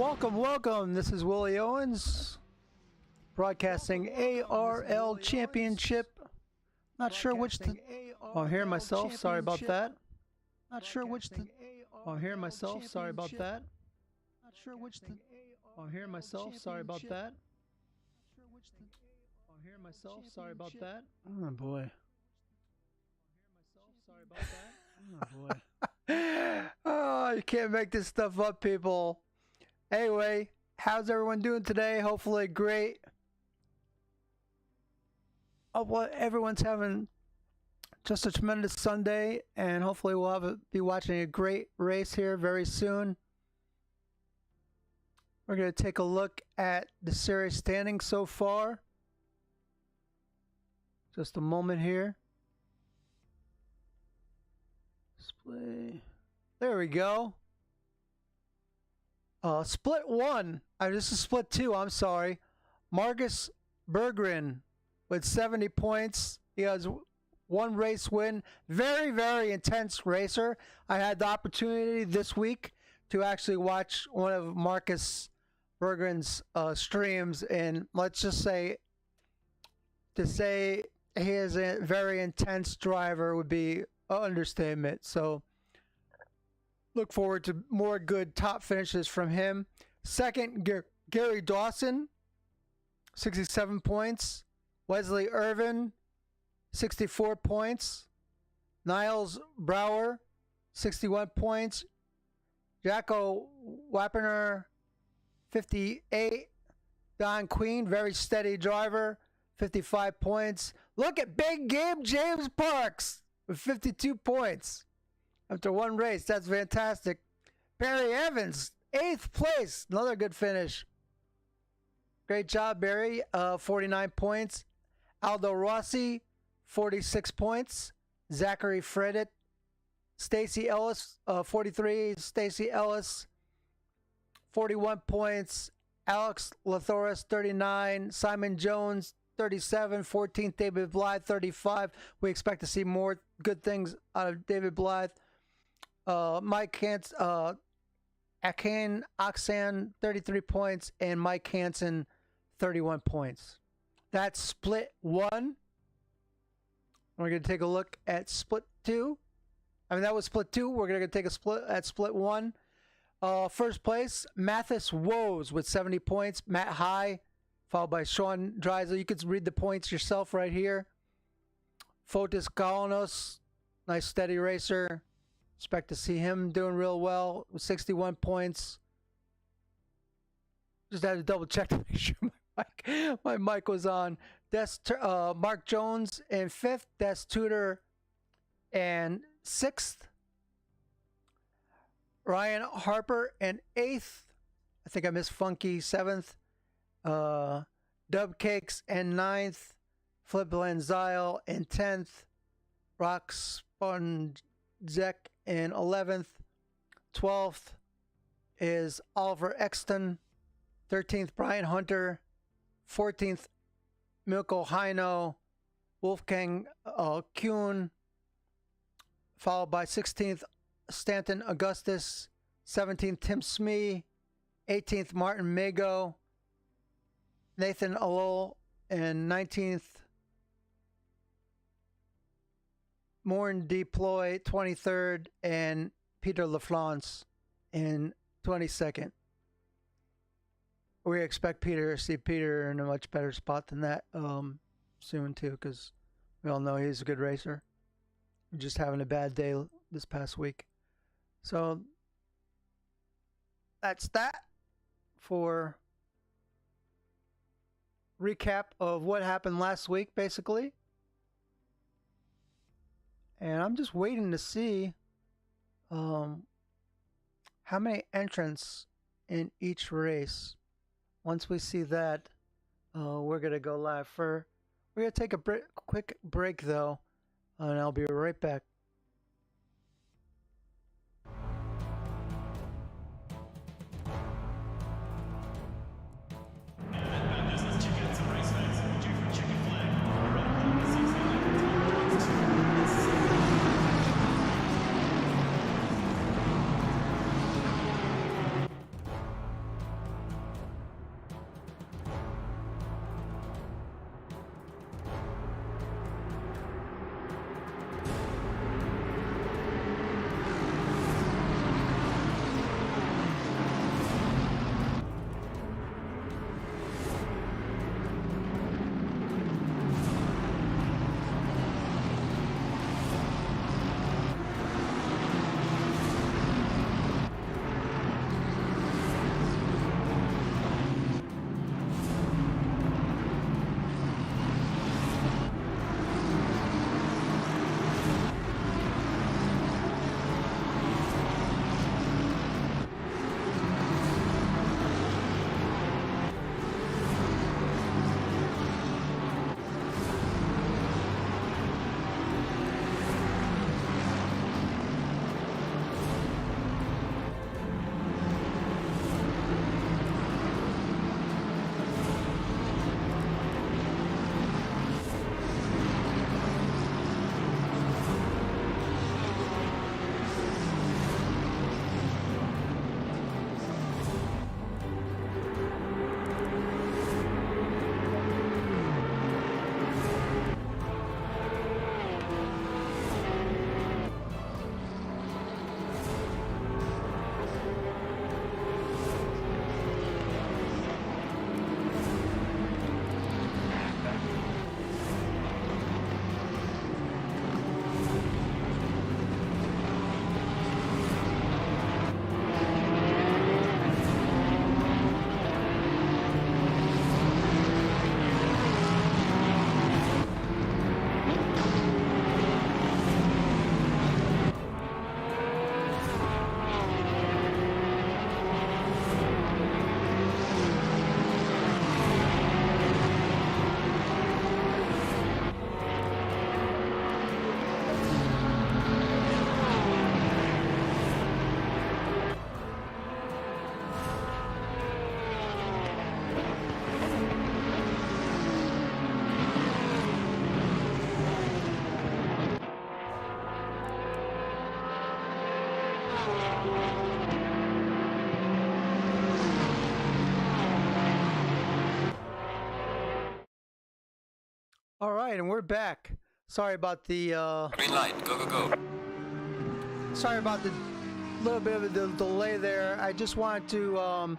Welcome. This is Willie Owens, broadcasting ARL Championship. Not sure which to... Oh, I'm hearing myself. Sorry about that. Not sure which to... Oh, I'm hearing myself. Sorry about that. Not sure which to... Oh, I'm hearing myself. Sorry about that. Oh, I'm hearing myself. Sorry about that. Oh, boy. Sorry about that. Oh, boy. Oh, you can't make this stuff up, people. Anyway, how's everyone doing today? Hopefully great. Oh, well, everyone's having just a tremendous Sunday, and hopefully we'll be watching a great race here very soon. We're going to take a look at the series standings so far. Just a moment here. Display. There we go. Split 1. This is split 2. I'm sorry. Marcus Berggren with 70 points. He has one race win. Very, very intense racer. I had the opportunity this week to actually watch one of Marcus Berggren's streams, and let's just say, to say he is a very intense driver would be an understatement. So look forward to more good top finishes from him. Second, Gary Dawson, 67 points. Wesley Irvin, 64 points. Niles Brower, 61 points. Jacko Wappener, 58. Don Queen, very steady driver, 55 points. Look at big game James Parks with 52 points. After one race, that's fantastic. Barry Evans, 8th place. Another good finish. Great job, Barry. 49 points. Aldo Rossi, 46 points. Zachary Fredit. Stacy Ellis, 43. Stacy Ellis, 41 points. Alex Lathoris, 39. Simon Jones, 37. 14th, David Blythe, 35. We expect to see more good things out of David Blythe. Mike Akan Oxan, 33 points, and Mike Hansen, 31 points. That's split 1. We're going to take a look at split 2. I mean, that was split 2. We're going to take a split at split 1. First place, Mathis Woes with 70 points. Matt High, followed by Sean Dreisel. You could read the points yourself right here. Fotis Galanos, nice steady racer. Expect to see him doing real well with 61 points. Just had to double check to make sure my mic was on. Mark Jones in 5th. Des Tudor in 6th. Ryan Harper in 8th. I think I missed Funky, 7th. Dub Cakes in 9th. Flip Lanzile in 10th. Rock Sponzek in 11th. 12th is Oliver Exton. 13th, Brian Hunter. 14th, Milko Heino. Wolfgang Kuhn. Followed by 16th, Stanton Augustus. 17th, Tim Smee. 18th, Martin Mago. Nathan Alol. And 19th, Morn Deploy, 23rd, and Peter LaFlance in 22nd. We expect to see Peter in a much better spot than that soon too, because we all know he's a good racer. Just having a bad day this past week. So that's that for recap of what happened last week, basically. And I'm just waiting to see how many entrants in each race. Once we see that, we're going to go live. We're going to take a quick break, though, and I'll be right back. All right, and we're back. Sorry about the Green light, go, go, go. sorry about the little bit of a delay there. I just wanted to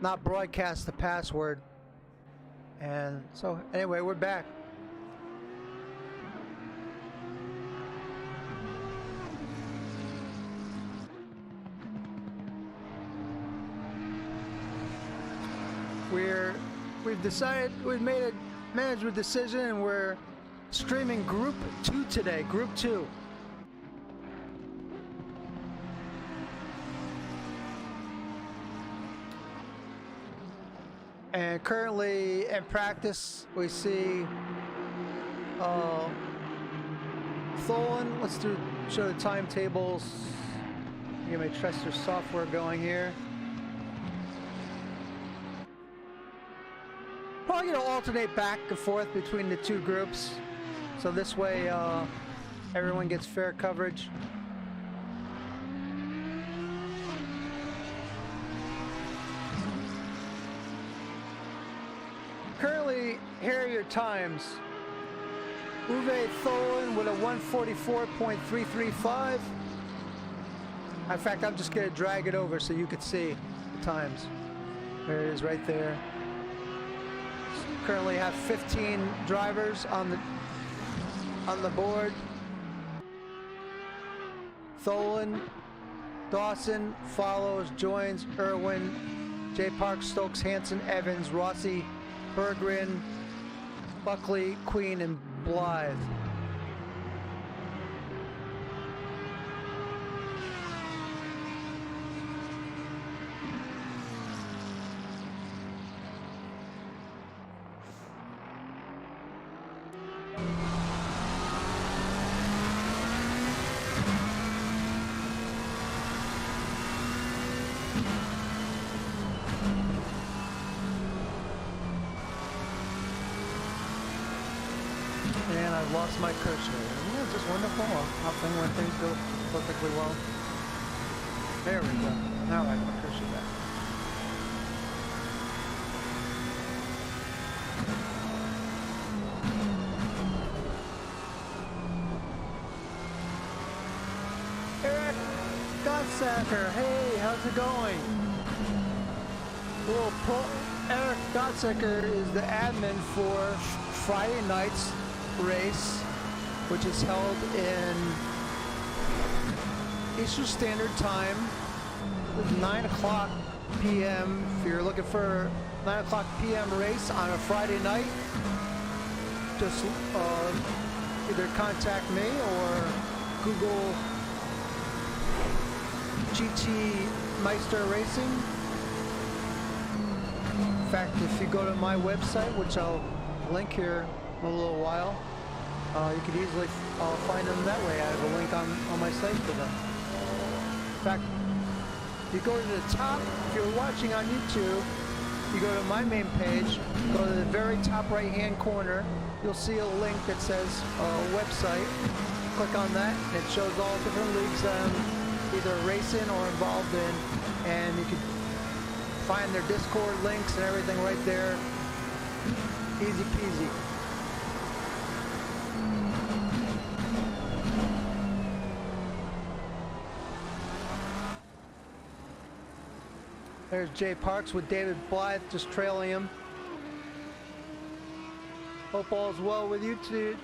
not broadcast the password. And so anyway, we're back. We've made a management decision, and we're streaming Group 2 today. Group 2. And currently in practice, we see Tholen. Let's show the timetables. Get my Trester software going here. Probably gonna alternate back and forth between the two groups, so this way everyone gets fair coverage. Currently, here are your times. Uwe Tholen with a 144.335. In fact, I'm just gonna drag it over so you could see the times. There it is right there. Currently have 15 drivers on the board. Tholen, Dawson follows, joins Irwin, J. Park, Stokes, Hansen, Evans, Rossi, Berggren, Buckley, Queen, and Blythe. And I've lost my cursor. Yeah, it's just wonderful how when things go perfectly well. There we go. Now I have my cursor back. Eric Gottsacker, hey, how's it going? Eric Gottsacker is the admin for Friday night's race, which is held in Eastern Standard Time, 9 o'clock p.m. If you're looking for 9 o'clock p.m. race on a Friday night, just either contact me or Google GT Meister Racing. In fact, if you go to my website, which I'll link here in a little while, you could easily find them that way. I have a link on my site for them. In fact, if you go to the top, if you're watching on YouTube, you go to my main page, go to the very top right hand corner, you'll see a link that says website. Click on that, and it shows all different leagues I'm either racing or involved in, and you can find their Discord links and everything right there. Easy peasy. There's Jay Parks with David Blythe just trailing him. Hope all is well with you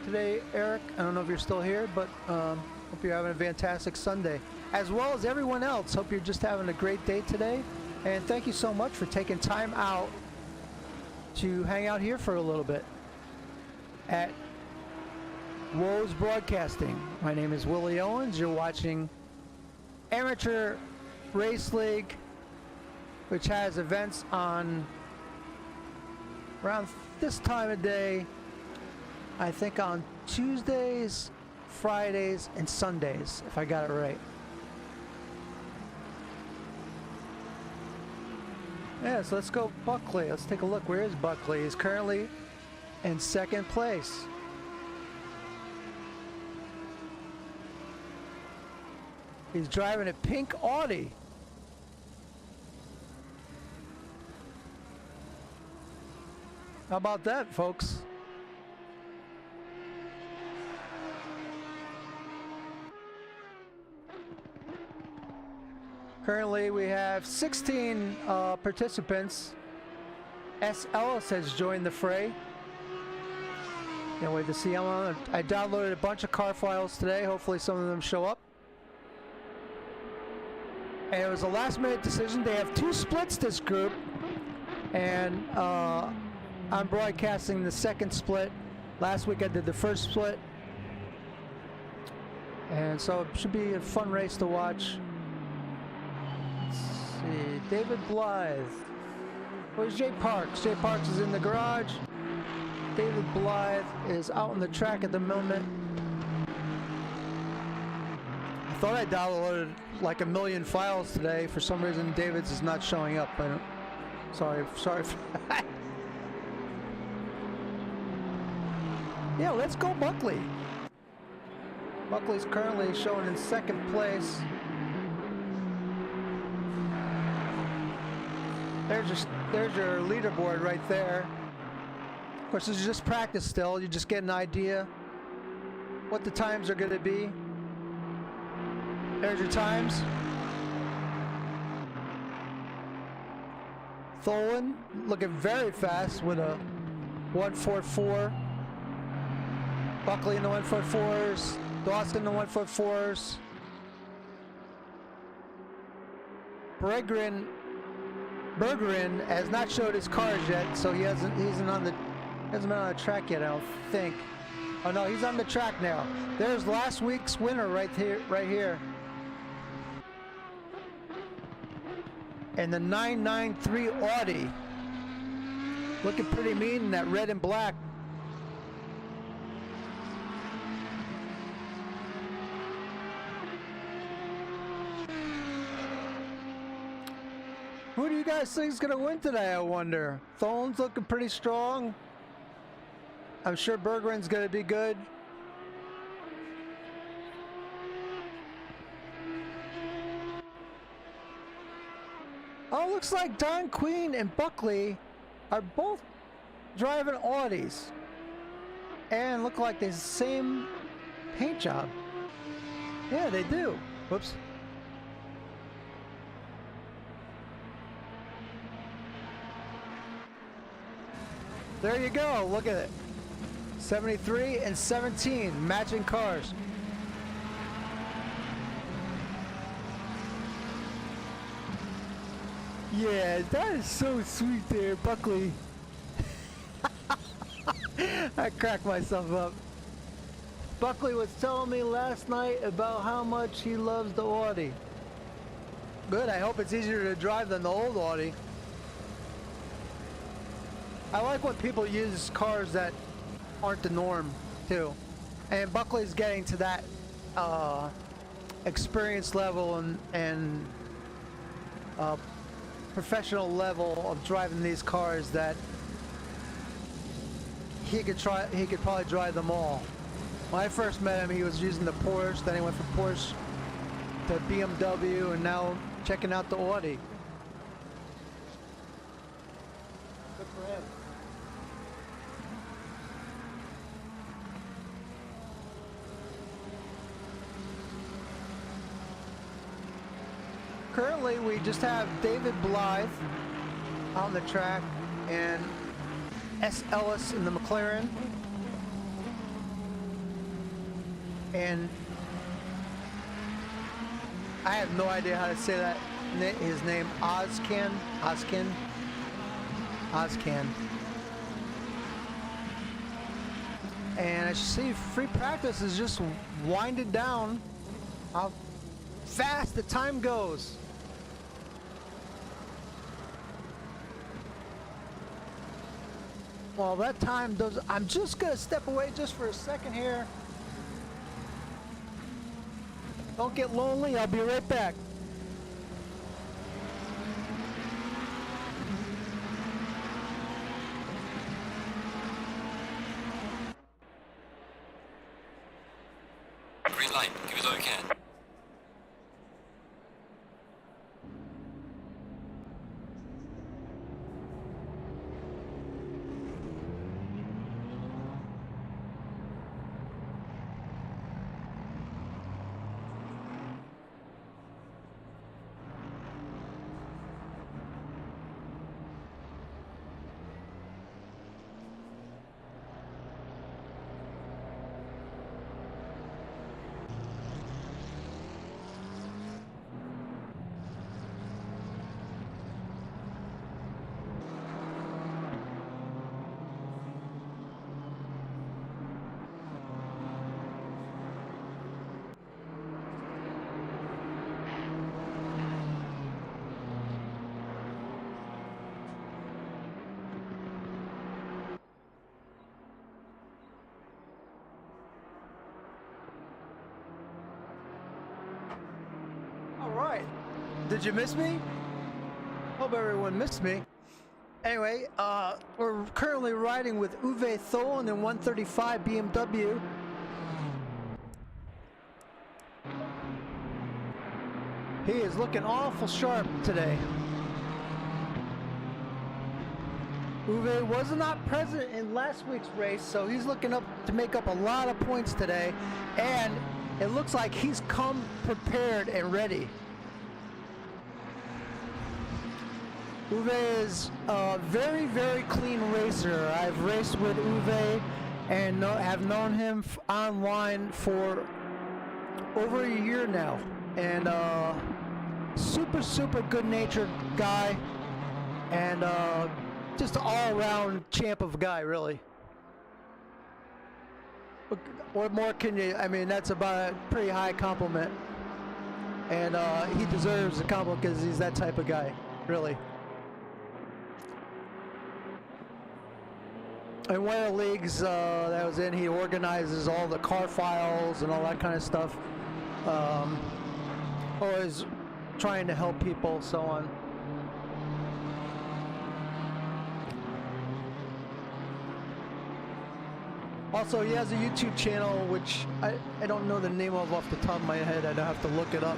today, Eric. I don't know if you're still here, but hope you're having a fantastic Sunday. As well as everyone else, hope you're just having a great day today. And thank you so much for taking time out to hang out here for a little bit at Woes Broadcasting. My name is Willie Owens. You're watching Amateur Race League, which has events on around this time of day, I think on Tuesdays, Fridays, and Sundays, if I got it right. Yeah, so let's go Buckley. Let's take a look. Where is Buckley? He's currently in second place. He's driving a pink Audi. How about that, folks? Currently, we have 16 participants. S. Ellis has joined the fray. Can't wait to see him on. I downloaded a bunch of car files today. Hopefully some of them show up. And it was a last minute decision. They have 2 splits, this group. And I'm broadcasting the second split. Last week I did the first split. And so it should be a fun race to watch. Let's see. David Blythe. Where's Jay Parks? Jay Parks is in the garage. David Blythe is out on the track at the moment. I thought I downloaded like a million files today. For some reason, David's is not showing up. Sorry for that. Yeah, let's go Buckley. Buckley's currently showing in second place. There's your leaderboard right there. Of course, this is just practice still. You just get an idea what the times are going to be. There's your times. Tholen looking very fast with a 144. Buckley in the 144s. Dawson in the 144s. Bergeron has not showed his cars yet, so he hasn't been on the track yet, I don't think. Oh no, he's on the track now. There's last week's winner right here. And the 993 Audi. Looking pretty mean in that red and black. Who do you guys think is going to win today, I wonder? Tholen's looking pretty strong. I'm sure Bergeron's going to be good. Oh, looks like Don Queen and Buckley are both driving Audis. And look like they're the same paint job. Yeah, they do. Whoops. There you go, look at it. 73 and 17, matching cars. Yeah, that is so sweet there, Buckley. I cracked myself up. Buckley was telling me last night about how much he loves the Audi. Good, I hope it's easier to drive than the old Audi. I like when people use cars that aren't the norm, too. And Buckley's getting to that experience level and professional level of driving these cars that he could probably drive them all. When I first met him, he was using the Porsche, then he went from Porsche to BMW, and now checking out the Audi. Good for him. Currently, we just have David Blythe on the track and S. Ellis in the McLaren. And I have no idea how to say that. His name, Ozcan. And as you see, free practice is just winding down. How fast the time goes. Well, that time does. I'm just gonna step away just for a second here. Don't get lonely, I'll be right back. Green light, give it all you can. right. Did you miss me? Hope everyone missed me. Anyway, we're currently riding with Uwe Tholen in 135 BMW. He is looking awful sharp today. Uwe was not present in last week's race, so he's looking up to make up a lot of points today, and it looks like he's come prepared and ready. Uwe is a very, very clean racer. I've raced with Uwe and have known him online for over a year now, and super good-natured guy, and just an all-around champ of a guy, really. What more can you, I mean, that's about a pretty high compliment, and he deserves a compliment because he's that type of guy, really. In one of the leagues that I was in, he organizes all the car files and all that kind of stuff. Always trying to help people, so on. Also, he has a YouTube channel, which I don't know the name of off the top of my head. I'd have to look it up.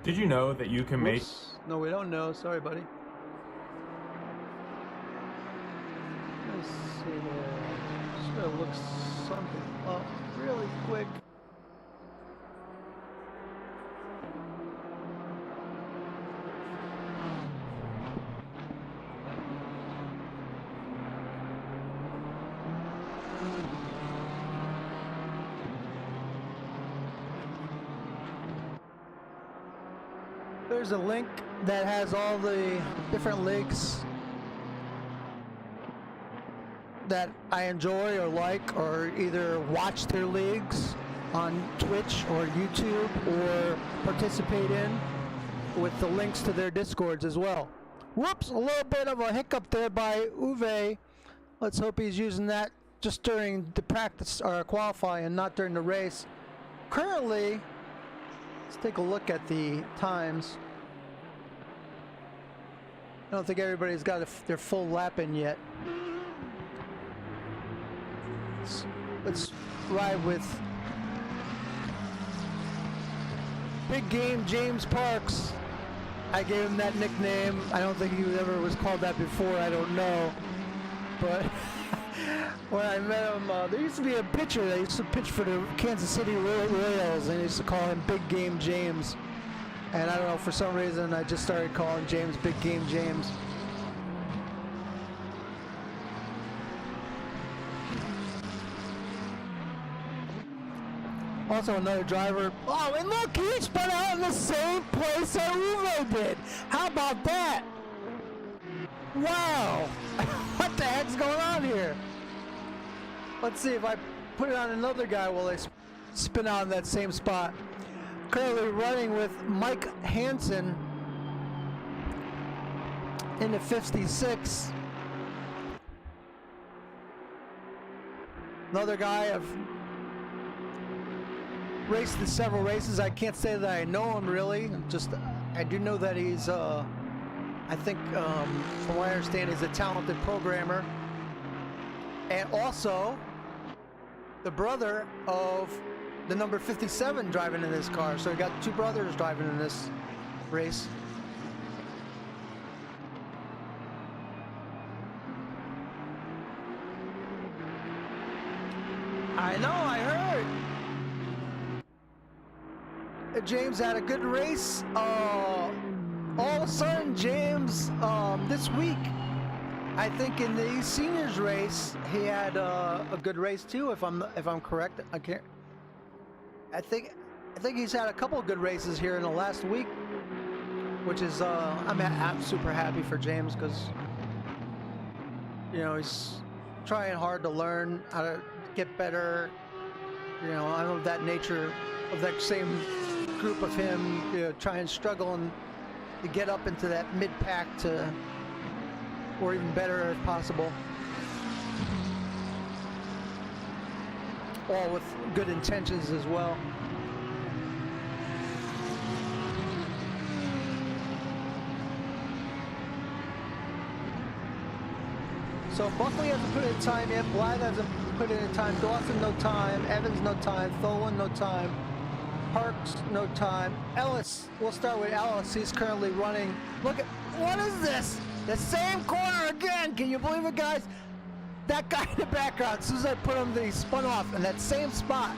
Did you know that you can make... No, we don't know. Sorry, buddy. Let's see there. Just gotta look something up really quick. There's a link that has all the different leagues that I enjoy or like, or either watch their leagues on Twitch or YouTube, or participate in, with the links to their Discords as well. Whoops, a little bit of a hiccup there by Uwe. Let's hope he's using that just during the practice or qualifying, not during the race. Currently, let's take a look at the times. I don't think everybody's got their full lap in yet. Let's ride with Big Game James Parks. I gave him that nickname. I don't think he ever was called that before. I don't know. But when I met him, there used to be a pitcher that used to pitch for the Kansas City Royals, and they used to call him Big Game James. And I don't know, for some reason, I just started calling James Big Game James. Also another driver. Oh, and look, he spun out in the same place that Uwe did. How about that? Wow. What the heck's going on here? Let's see if I put it on another guy will they spin out in that same spot. Currently running with Mike Hansen in the 56. Another guy I've raced in several races. I can't say that I know him really. Just I do know that he's I think from what I understand he's a talented programmer, and also the brother of the number 57 driving in this car. So you got two brothers driving in this race. I know, I heard. James had a good race. All of a sudden, James, this week, I think in the seniors race, he had a good race too. If I'm correct, I think he's had a couple of good races here in the last week, which is I'm super happy for James, because you know he's trying hard to learn how to get better. You know, I'm of that nature, of that same group of him. You know, try and struggle and to get up into that mid-pack to, or even better if possible. all with good intentions as well. So Buckley hasn't put in time yet, Blythe hasn't put in time, Dawson no time, Evans no time, Tholen no time, Parks no time, Ellis, we'll start with Ellis, he's currently running. Look at, what is this? The same corner again, can you believe it, guys? That guy in the background, as soon as I put him, he spun off in that same spot.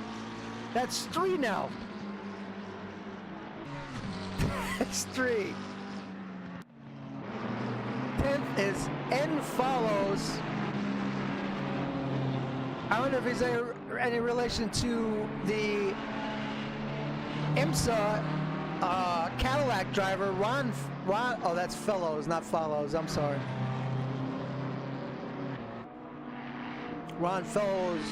That's 3 now. That's 3. 10th is N follows. I wonder if he's any relation to the IMSA Cadillac driver, Ron, oh, that's Fellows, not Follows, I'm sorry. Ron Fellows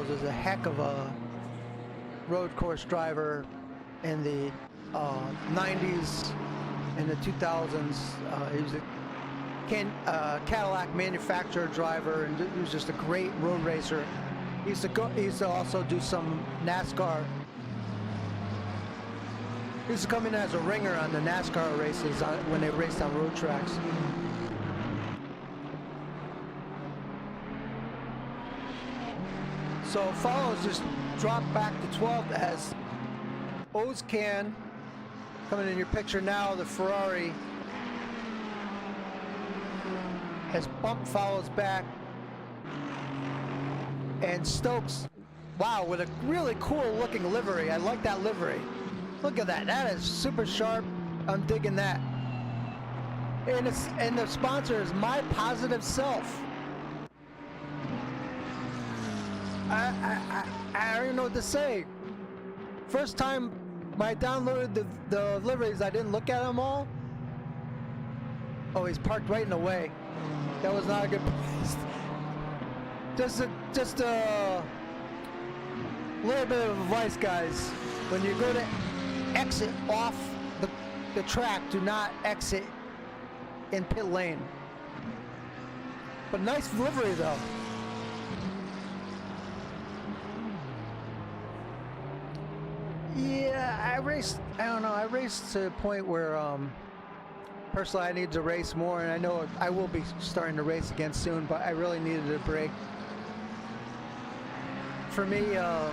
is a heck of a road course driver in the 90s. In the 2000s, he was a Cadillac manufacturer driver, and he was just a great road racer. He used to also do some NASCAR. He used to come in as a ringer on the NASCAR races when they raced on road tracks. So Follows just dropped back to 12th as Ozcan. Coming in your picture now, the Ferrari has bumped Follows back. And Stokes, wow, with a really cool looking livery. I like that livery. Look at that, that is super sharp. I'm digging that. And the sponsor is My Positive Self. I don't even know what to say. First time when I downloaded the liveries, I didn't look at them all. Oh, he's parked right in the way. That was not a good place. Just a little bit of advice, guys. When you go to exit off the track, do not exit in pit lane. But nice livery though. Yeah, I don't know, I raced to a point where personally I need to race more, and I know I will be starting to race again soon, but I really needed a break. For me, I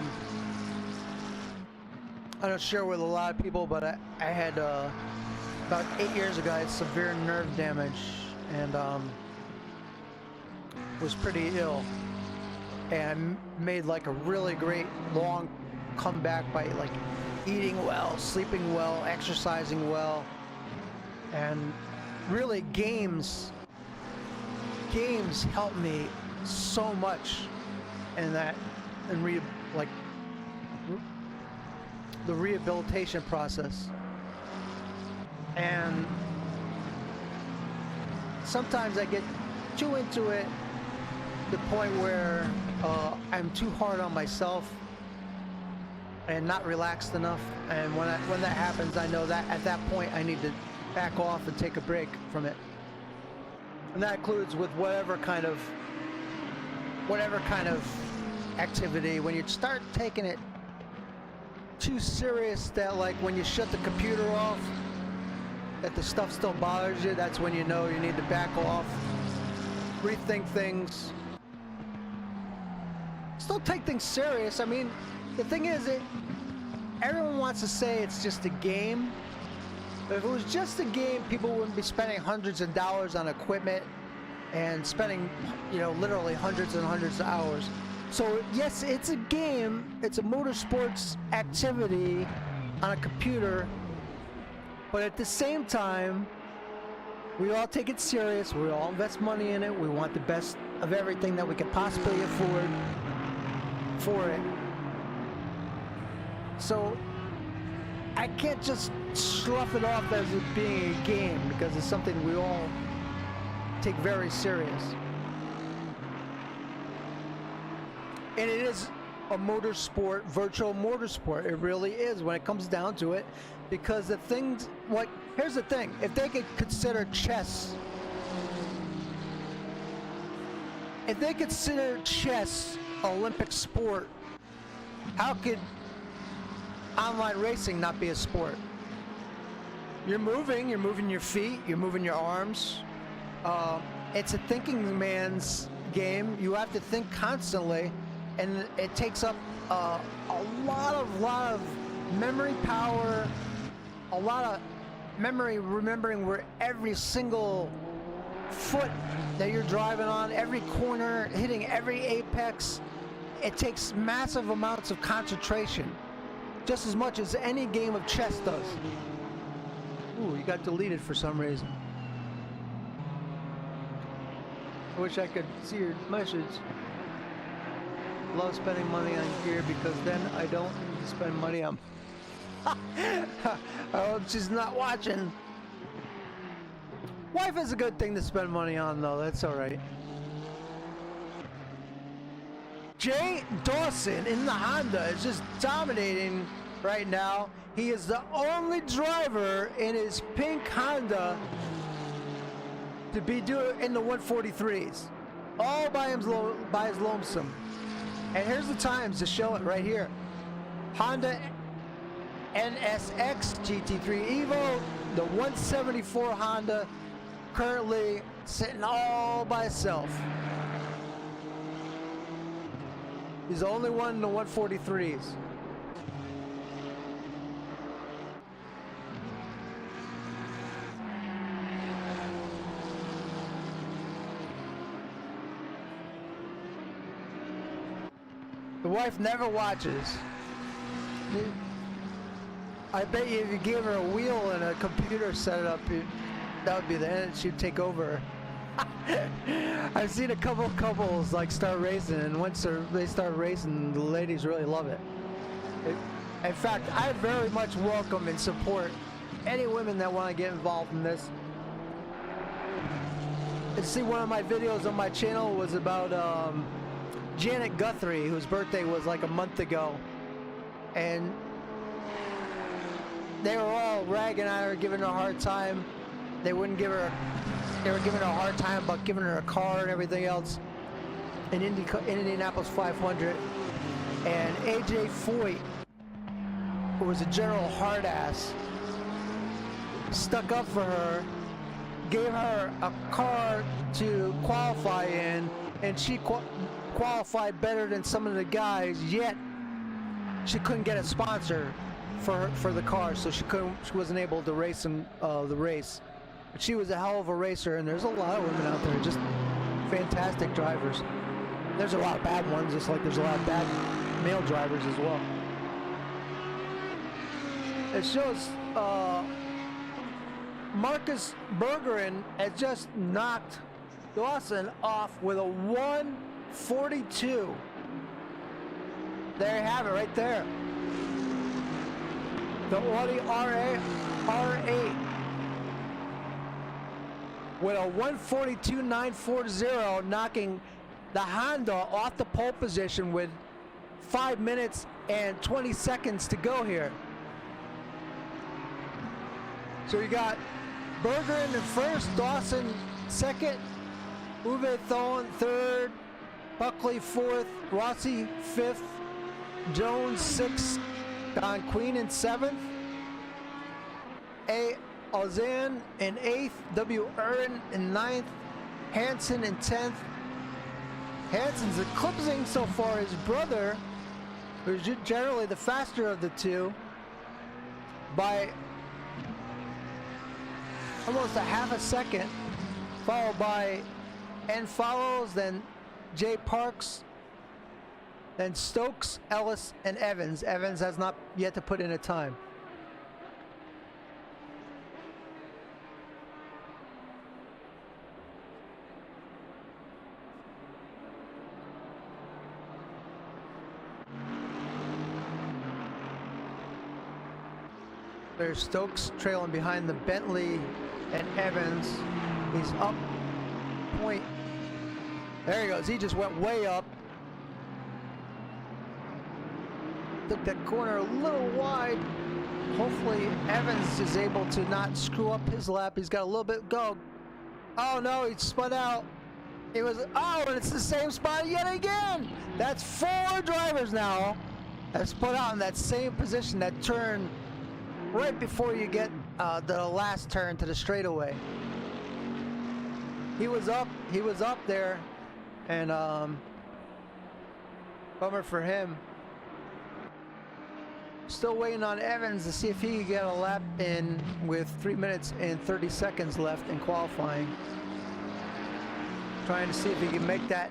don't share with a lot of people, but I had about 8 years ago I had severe nerve damage and was pretty ill, and made like a really great long comeback by like eating well, sleeping well, exercising well, and really games helped me so much in that, and the rehabilitation process. And sometimes I get too into it, to the point where I'm too hard on myself and not relaxed enough. And when that happens, I know that at that point I need to back off and take a break from it. And that includes with whatever kind of activity. When you start taking it too serious, that like when you shut the computer off, that the stuff still bothers you, that's when you know you need to back off, rethink things, still take things serious. I mean, the thing is, everyone wants to say it's just a game, but if it was just a game, people wouldn't be spending hundreds of dollars on equipment and spending, you know, literally hundreds and hundreds of hours. So yes, it's a game, it's a motorsports activity on a computer, but at the same time, we all take it serious, we all invest money in it, we want the best of everything that we can possibly afford for it. So I can't just slough it off as it being a game, because it's something we all take very serious. And it is a motorsport, virtual motorsport. It really is when it comes down to it, because the things, like, here's the thing, if they could consider chess Olympic sport, how could online racing not be a sport? You're moving your feet, you're moving your arms. It's a thinking man's game. You have to think constantly, and it takes up a lot of memory power, a lot of memory, remembering where every single foot that you're driving on, every corner, hitting every apex. It takes massive amounts of concentration, just as much as any game of chess does. Ooh, you got deleted for some reason. I wish I could see your message. Love spending money on gear because then I don't need to spend money on... I hope she's not watching. Wife is a good thing to spend money on, though. That's all right. Jay Dawson in the Honda is just dominating right now. He is the only driver in his pink Honda to be doing in the 143s, all by his lonesome. And here's the times to show it right here. Honda NSX GT3 Evo, the 174 Honda, currently sitting all by itself. He's the only one in the 143s. The wife never watches. I bet you if you gave her a wheel and a computer set up, that would be the end. She'd take over. I've seen a couple couples like start racing, and once they start racing, the ladies really love it. In fact, I very much welcome and support any women that want to get involved in this. And see, one of my videos on my channel was about Janet Guthrie, whose birthday was like a month ago, and they were all ragging on her, giving her a hard time. They wouldn't give her. They were giving her a hard time about giving her a car and everything else in Indianapolis 500. And AJ Foyt, who was a general hard ass, stuck up for her, gave her a car to qualify in, and she qualified better than some of the guys, yet she couldn't get a sponsor for the car, so she wasn't able to race in the race. But she was a hell of a racer, and there's a lot of women out there just fantastic drivers. There's a lot of bad ones, just like there's a lot of bad male drivers as well. It shows Marcus Bergeron has just knocked Dawson off with a 142. There you have it right there. The Audi R8 with a 142.940, knocking the Honda off the pole position with 5 minutes and 20 seconds to go here. So you got Bergeron in first, Dawson second, Uwe Tholen third, Buckley fourth, Rossi fifth, Jones sixth, Don Queen in seventh, A. Ozan in 8th, W. Aaron in 9th, Hansen in 10th. Hansen's eclipsing so far his brother, who's generally the faster of the two, by almost a half a second, followed by N follows, then Jay Parks, then Stokes, Ellis, and Evans. Evans has not yet to put in a time. There's Stokes trailing behind the Bentley and Evans. He's up point. There he goes. He just went way up. Took that corner a little wide. Hopefully Evans is able to not screw up his lap. He's got a little bit go. Oh no, he spun out. It was, oh, and it's the same spot yet again. That's 4 drivers now that's put out in that same position, that turn right before you get the last turn to the straightaway. He was up there, and bummer for him. Still waiting on Evans to see if he can get a lap in with 3 minutes and 30 seconds left in qualifying. Trying to see if he can make that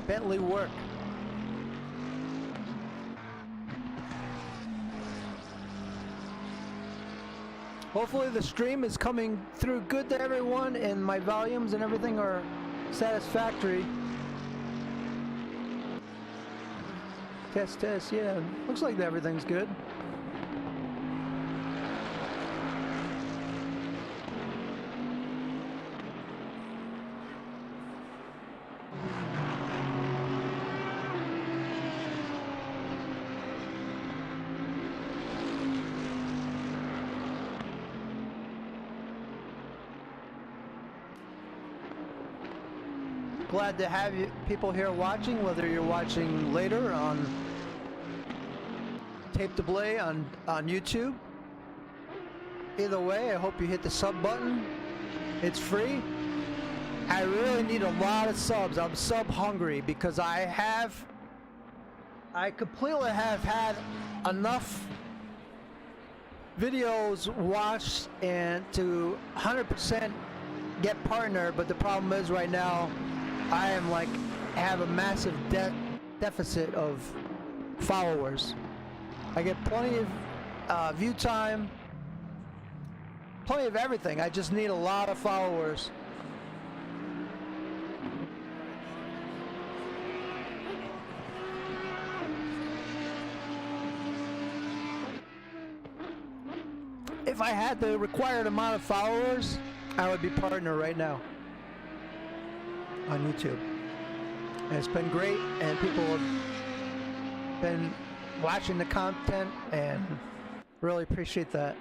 Bentley work. Hopefully the stream is coming through good to everyone and my volumes and everything are satisfactory. Test, yeah. Looks like everything's good. Glad to have you people here watching, whether you're watching later on Tape to Play on YouTube. Either way, I hope you hit the sub button. It's free. I really need a lot of subs. I'm sub hungry because I completely have had enough videos watched and to 100% get partner, but the problem is right now I am have a massive deficit of followers. I get plenty of view time, plenty of everything. I just need a lot of followers. If I had the required amount of followers, I would be partner right now on YouTube. And it's been great, and people have been watching the content and really appreciate that.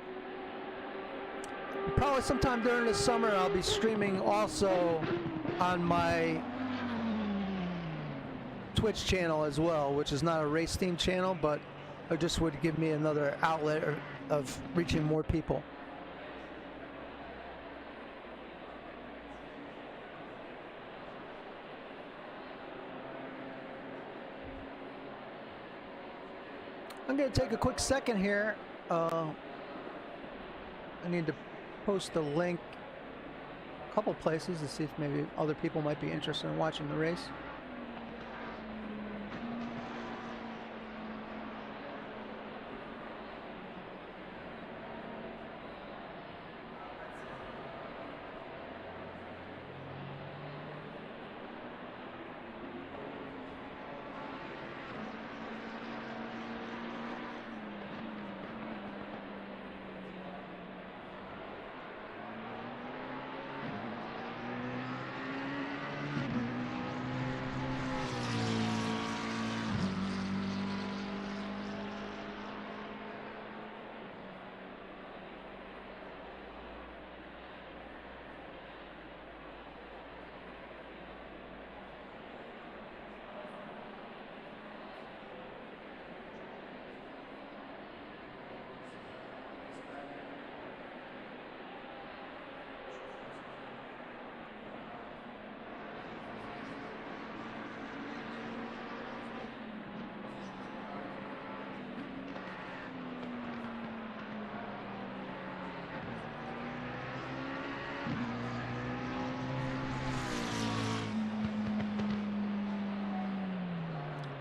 Probably sometime during the summer I'll be streaming also on my Twitch channel as well, which is not a race theme channel, but it just would give me another outlet of reaching more people. I'm going to take a quick second here. I need to post a link a couple places to see if maybe other people might be interested in watching the race.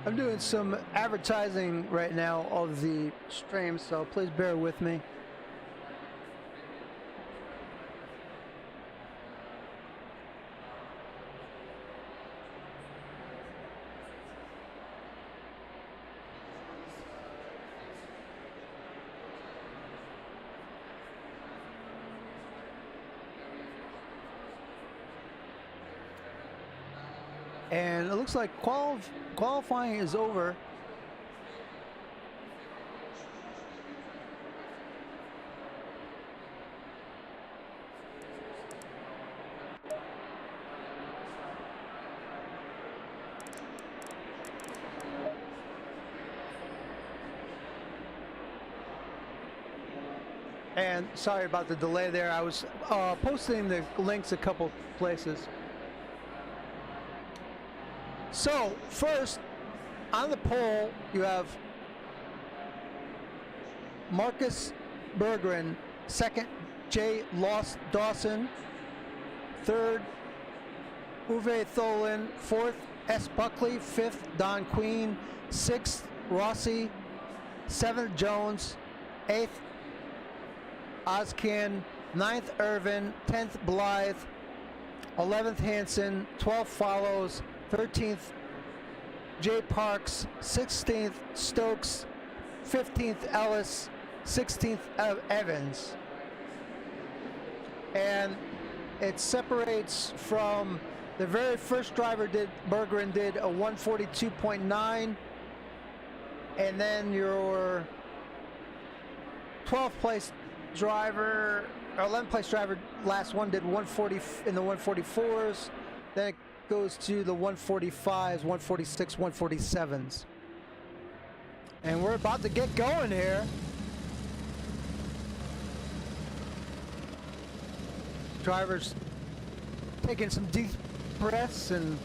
I'm doing some advertising right now of the stream, so please bear with me. And it looks like qualifying is over. And sorry about the delay there. I was posting the links a couple places. So first, on the pole, you have Marcus Berggren, second, Jay Lost Dawson, third, Uwe Tholin, fourth, S. Buckley, fifth, Don Queen, sixth, Rossi, seventh, Jones, eighth, Ozcan, ninth, Irvin, 10th, Blythe, 11th, Hansen, 12th, Follows, 13th, Jay Parks, 16th, Stokes, 15th, Ellis, 16th, Evans. And it separates from the very first driver Berggren did a 142.9, and then your 12th place driver, or 11th place driver, last one did 140 in the 144s, then it goes to the 145s, 146, 147s. And we're about to get going here. Drivers taking some deep breaths and,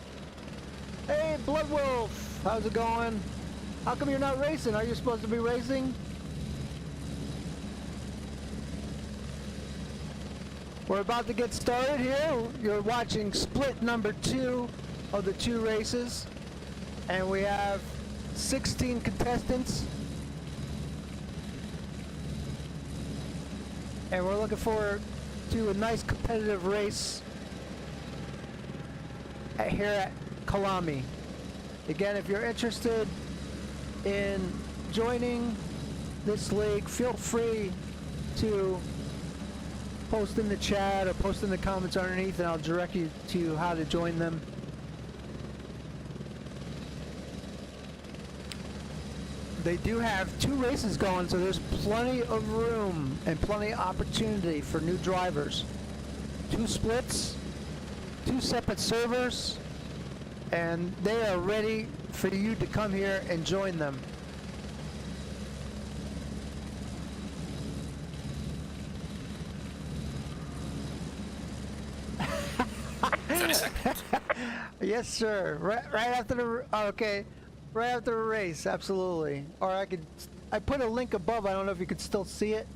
hey, Blood Wolf, how's it going? How come you're not racing? Are you supposed to be racing? We're about to get started here. You're watching split number 2 of the 2 races. And we have 16 contestants. And we're looking forward to a nice competitive race here at Kyalami. Again, if you're interested in joining this league, feel free to post in the chat or post in the comments underneath, and I'll direct you to how to join them. They do have 2 races going, so there's plenty of room and plenty of opportunity for new drivers. 2 splits, 2 separate servers, and they are ready for you to come here and join them. Yes, sir. Right after the okay, right after the race, absolutely. Or I put a link above. I don't know if you could still see it.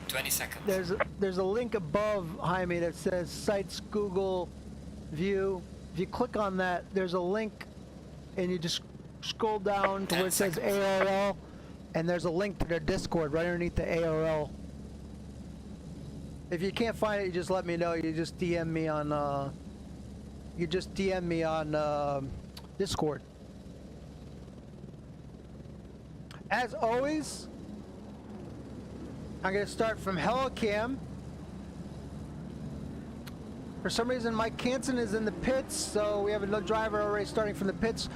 20 seconds. There's a link above, Jaime, that says Sites Google View. If you click on that, there's a link, and you just scroll down to where it says ARL, and there's a link to their Discord right underneath the ARL. If you can't find it, you just let me know. You just DM me on. Discord. As always, I'm going to start from Helicam. For some reason, Mike Hansen is in the pits, so we have another driver already starting from the pits.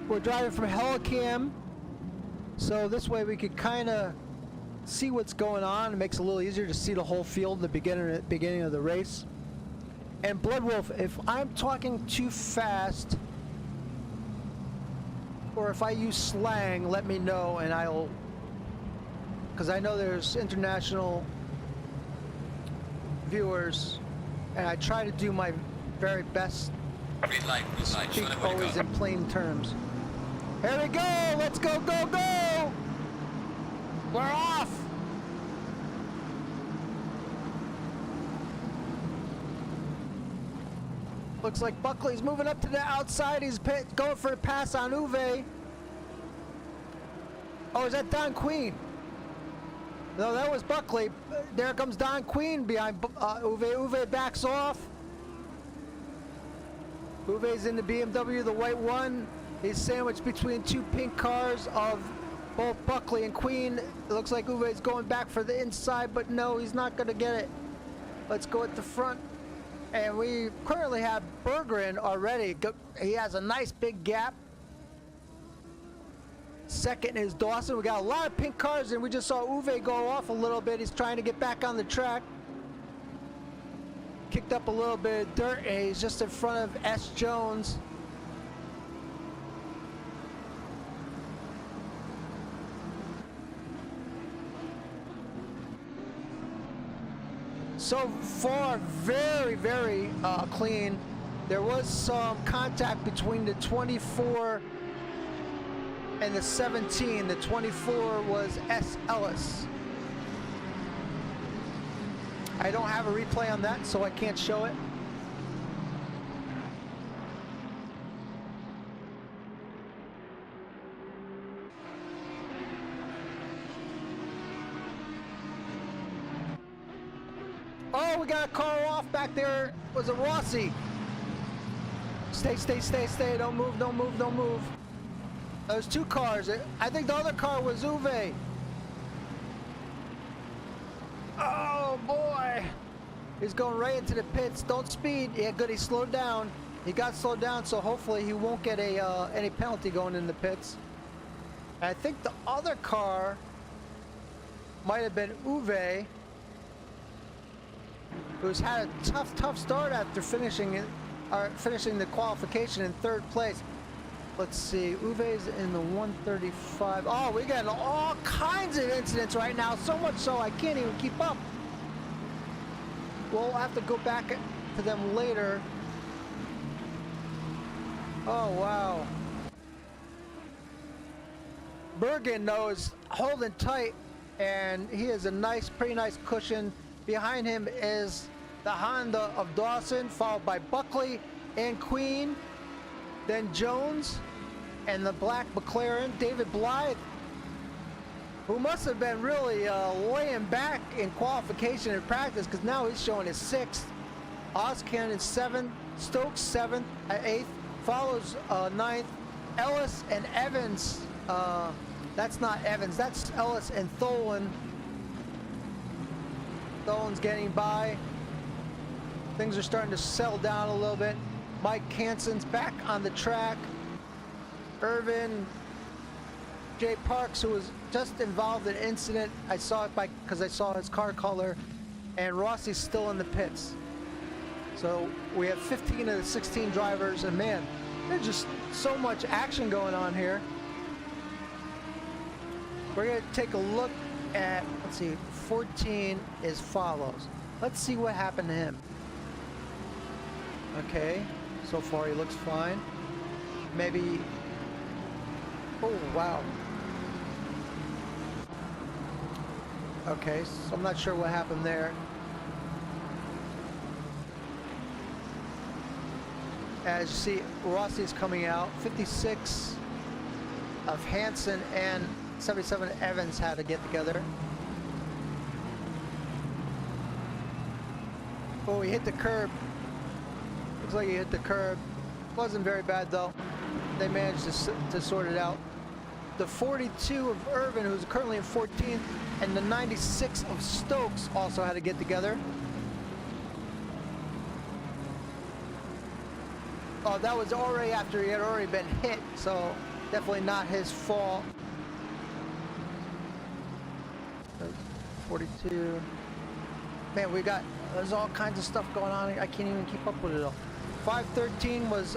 We're driving from Helicam, so this way we could kind of see what's going on. It makes it a little easier to see the whole field at the beginning of the race. And Blood Wolf, if I'm talking too fast, or if I use slang, let me know, and I'll, because I know there's international viewers, and I try to do my very best Green light, speak show them where to always go. in plain terms. Here we go! Let's go, go, go! We're off! Looks like Buckley's moving up to the outside. He's going for a pass on Uwe. Oh, is that Don Queen? No, that was Buckley. There comes Don Queen behind Uwe. Uwe backs off. Uwe's in the BMW, the white one. He's sandwiched between 2 pink cars of both Buckley and Queen. It looks like Uwe's going back for the inside, but no, he's not going to get it. Let's go at the front. And we currently have Berggren already. He has a nice big gap. Second is Dawson. We got a lot of pink cars, and we just saw Uwe go off a little bit. He's trying to get back on the track. Kicked up a little bit of dirt, and he's just in front of S. Jones. So far, very, very clean. There was some contact between the 24 and the 17. The 24 was S. Ellis. I don't have a replay on that, so I can't show it. Oh, we got a car off back there. Was it Rossi? Stay, stay, stay, stay. Don't move, don't move, don't move. There's two cars. I think the other car was Uwe. Oh, boy. He's going right into the pits. Don't speed. Yeah, good. He slowed down. He got slowed down, so hopefully he won't get any penalty going in the pits. And I think the other car might have been Uwe, who's had a tough start after finishing the qualification in third place. Let's see, Uwe's in the 135. Oh, we got all kinds of incidents right now, so much so I can't even keep up. We'll have to go back to them later. Oh, wow. Bergen, though, is holding tight, and he has a pretty nice cushion. Behind him is the Honda of Dawson, followed by Buckley and Queen, then Jones, and the black McLaren, David Blythe, who must have been really laying back in qualification and practice, because now he's showing his 6th. Oskin is 7th, Stokes 7th, 8th, follows 9th, Ellis and Evans. That's not Evans, that's Ellis and Tholen. Tholen's getting by. Things are starting to settle down a little bit. Mike Hansen's back on the track. Irvin, Jay Parks, who was just involved in an incident. I saw it because I saw his car color. And Rossi's still in the pits. So we have 15 of the 16 drivers, and man, there's just so much action going on here. We're going to take a look at, let's see, 14 is follows. Let's see what happened to him. Okay, so far he looks fine. Maybe, oh wow. Okay, so I'm not sure what happened there. As you see, Rossi's coming out. 56 of Hansen and 77 Evans had to get together. Oh, he hit the curb. Looks like he hit the curb. Wasn't very bad though. They managed to sort it out. The 42 of Irvin, who's currently in 14th, and the 96 of Stokes also had to get together. Oh, that was already after he had already been hit, so definitely not his fault. 42. Man, there's all kinds of stuff going on. I can't even keep up with it all. 513 was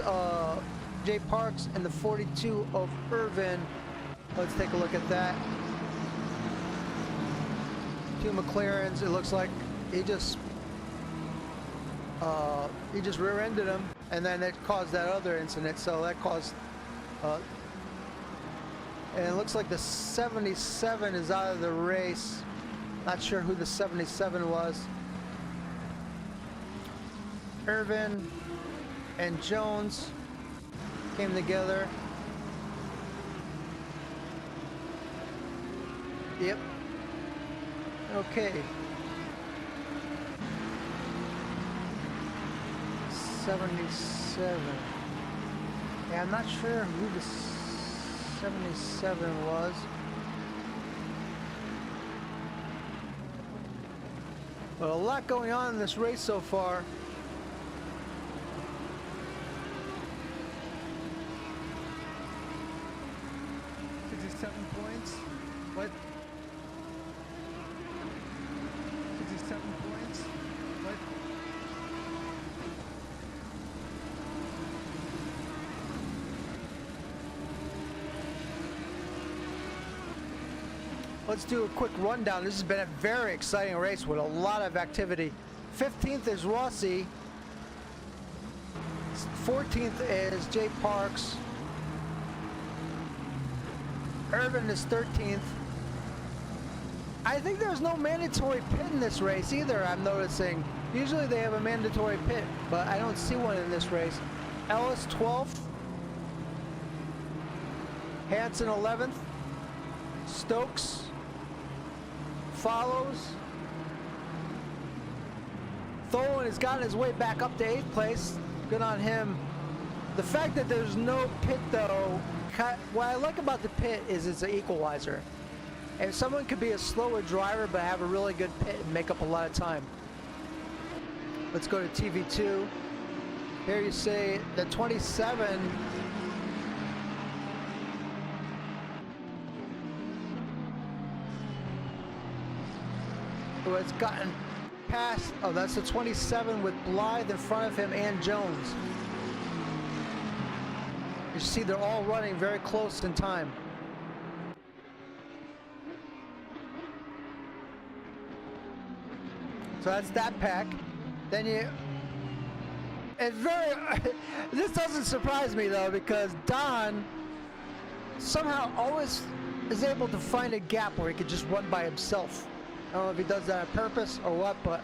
Jay Parks, and the 42 of Irvin. Let's take a look at that. Two McLarens. It looks like he just rear-ended him, and then it caused that other incident. So that caused, and it looks like the 77 is out of the race. Not sure who the 77 was. Irvin and Jones came together. Yep. Okay. 77. Yeah, I'm not sure who the 77 was. But a lot going on in this race so far. Points. What? 67 points. What? Let's do a quick rundown. This has been a very exciting race with a lot of activity. 15th is Rossi. 14th is Jay Parks. Irvin is 13th. I think there's no mandatory pit in this race either, I'm noticing. Usually they have a mandatory pit, but I don't see one in this race. Ellis 12th. Hansen 11th. Stokes follows. Tholen has gotten his way back up to 8th place. Good on him. The fact that there's no pit though, what I like about the pit is it's an equalizer. And someone could be a slower driver but have a really good pit and make up a lot of time. Let's go to TV2. Here you see the 27. Who has gotten past, oh, that's the 27 with Blythe in front of him and Jones. You see they're all running very close in time. So that's that pack. Then it's very, this doesn't surprise me though, because Don somehow always is able to find a gap where he could just run by himself. I don't know if he does that on purpose or what, but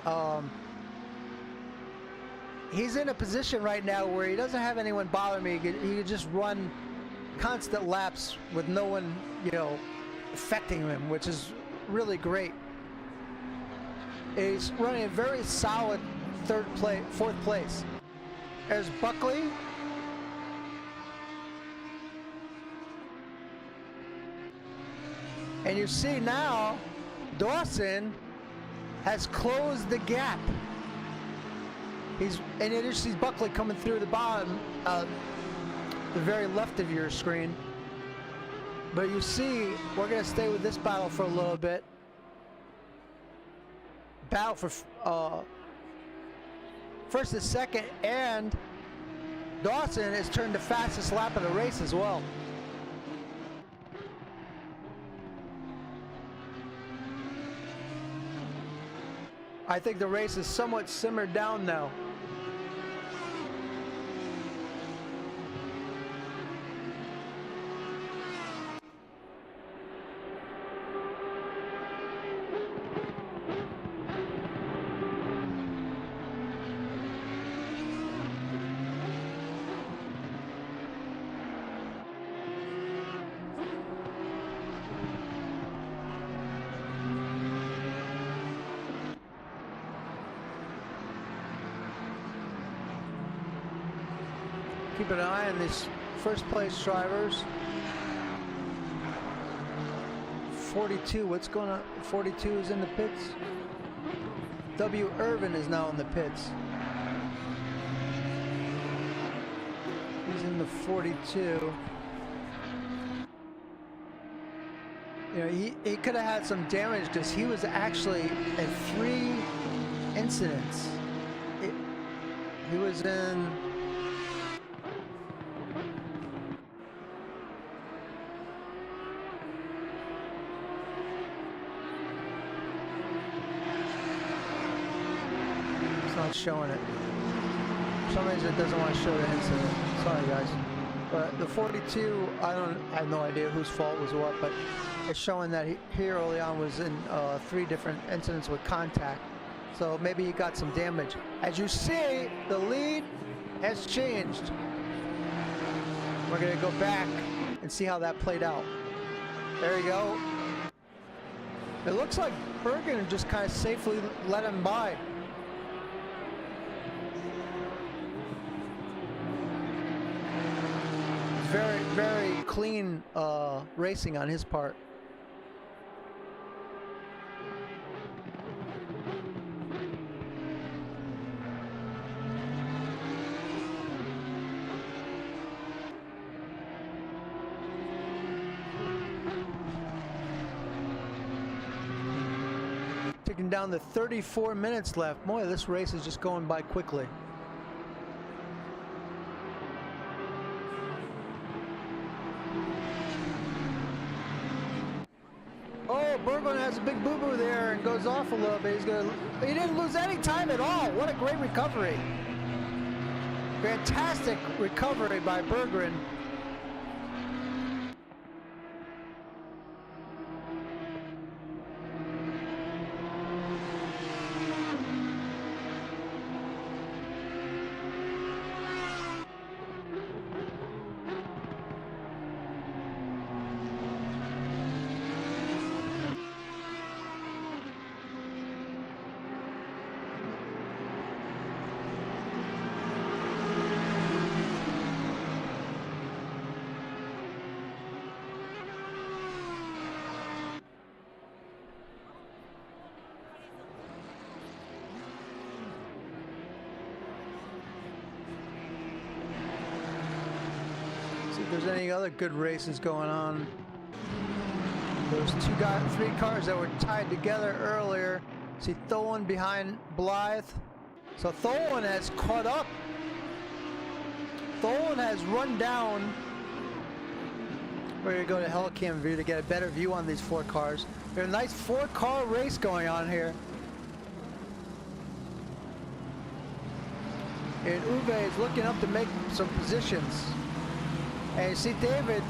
he's in a position right now where he doesn't have anyone bother me. He could just run constant laps with no one, you know, affecting him, which is really great. He's running a very solid fourth place. There's Buckley. And you see now, Dawson has closed the gap. And you just see Buckley coming through the bottom, the very left of your screen. But you see, we're gonna stay with this battle for a little bit. Battle for first and second, and Dawson has turned the fastest lap of the race as well. I think the race is somewhat simmered down now. Keep an eye on these first place drivers. 42, what's going on? 42 is in the pits. W. Irvin is now in the pits. He's in the 42. You know, he could have had some damage because he was actually in 3 incidents. He was in... Not showing it. For some reason it doesn't want to show the incident. Sorry guys. But the 42, I have no idea whose fault was what, but it's showing that he early on was in 3 different incidents with contact. So maybe he got some damage. As you see, the lead has changed. We're gonna go back and see how that played out. There you go. It looks like Bergen just kind of safely let him by. Very, very clean racing on his part. Taking down to 34 minutes left. Boy, this race is just going by quickly. Berglund has a big boo-boo there and goes off a little bit. He didn't lose any time at all. What a great recovery. Fantastic recovery by Berggren. See if there's any other good races going on. Those three cars that were tied together earlier. See Tholen behind Blythe. So Tholen has caught up. Tholen has run down. We're going to go to Helicam view to get a better view on these four cars. There's a nice four-car race going on here. And Uwe is looking up to make some positions. And you see David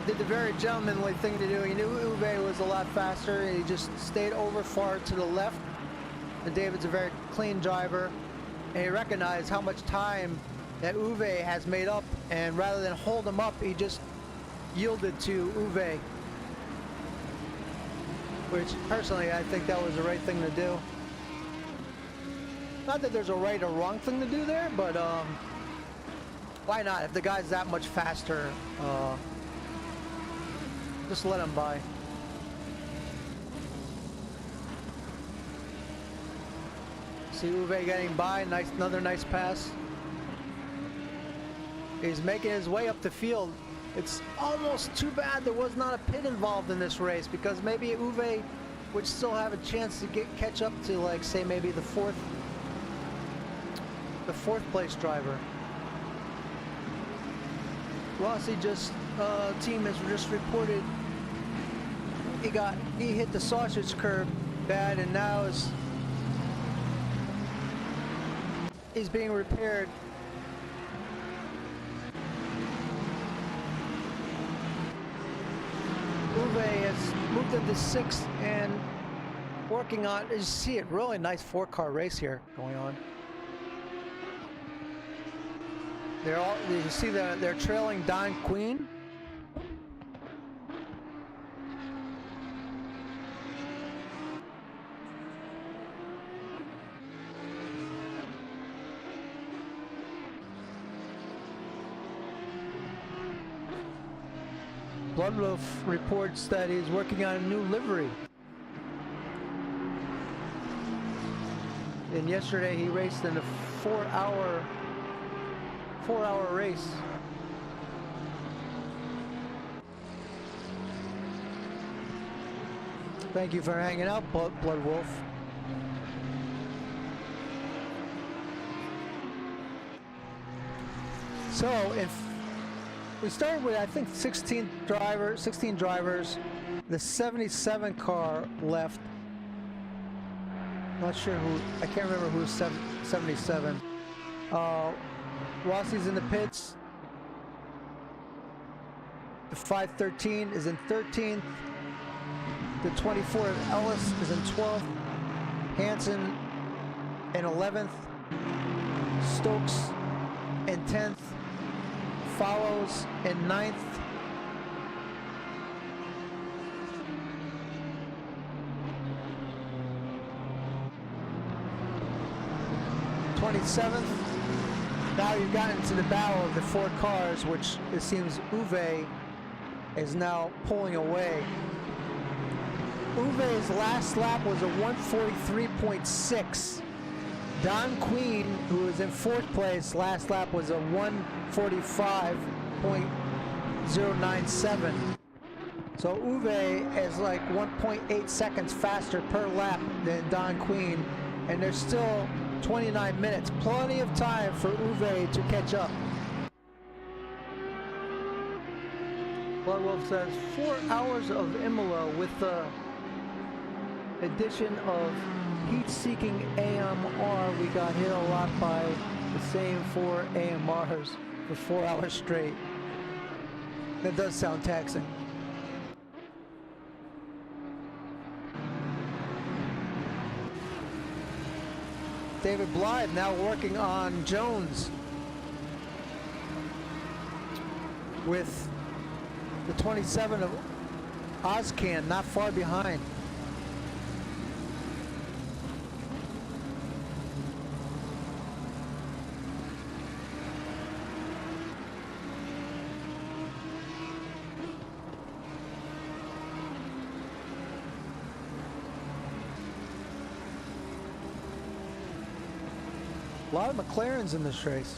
did the very gentlemanly thing to do. He knew Uwe was a lot faster, and he just stayed over far to the left. And David's a very clean driver, and he recognized how much time that Uwe has made up, and rather than hold him up, he just yielded to Uwe. Which, personally, I think that was the right thing to do. Not that there's a right or wrong thing to do there, but why not? If the guy's that much faster, just let him by. See Uwe getting by, another nice pass. He's making his way up the field. It's almost too bad there was not a pit involved in this race, because maybe Uwe would still have a chance to catch up to, like, say, maybe the fourth place driver. Rossi team has just reported he hit the sausage curb bad, and now he's being repaired. Uwe has moved into sixth and working on, you see it, really nice four-car race here going on. You see they're trailing Don Queen. Bloodwolf reports that he's working on a new livery. And yesterday he raced in a four-hour race. Thank you for hanging out, Bloodwolf. So, if we started with, I think, 16 drivers. The 77 car left. Not sure who, I can't remember who's 77. Rossi's in the pits. The 513 is in 13th. The 24 of Ellis is in 12th. Hansen in 11th. Stokes in 10th. Follows in 9th. Now you've gotten to the battle of the four cars, which it seems Uwe is now pulling away. Uwe's last lap was a 143.6. Don Queen, who was in fourth place, last lap was a 145.097. So Uwe is like 1.8 seconds faster per lap than Don Queen, and there's still 29 minutes, plenty of time for Uwe to catch up. Blood Wolf says 4 hours of Imola with the addition of heat-seeking AMR. We got hit a lot by the same 4 AMRs for 4 hours straight. That does sound taxing. David Blythe now working on Jones with the 27 of Ozcan, not far behind. A lot of McLarens in this race.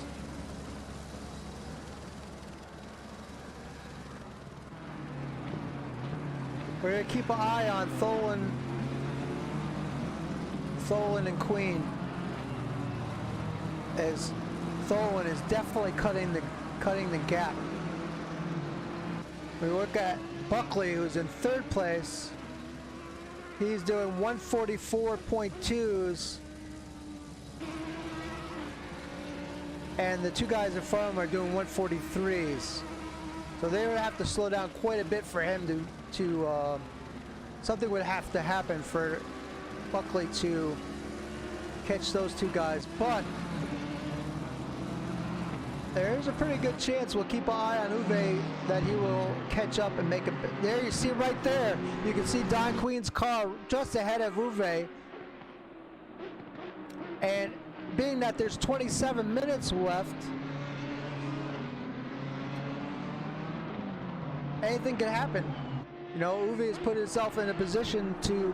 We're going to keep an eye on Tholen and Queen, as Tholen is definitely cutting the gap. We look at Buckley, who's in 3rd place. He's doing 144.2s. And the 2 guys in front of him are doing 143s. So they would have to slow down quite a bit for him to something would have to happen for Buckley to catch those 2 guys. But there's a pretty good chance we'll keep an eye on Uwe that he will catch up and make a bit. There you see right there, you can see Don Queen's car just ahead of Uwe. And being that there's 27 minutes left, anything can happen. You know, Uwe has put himself in a position to,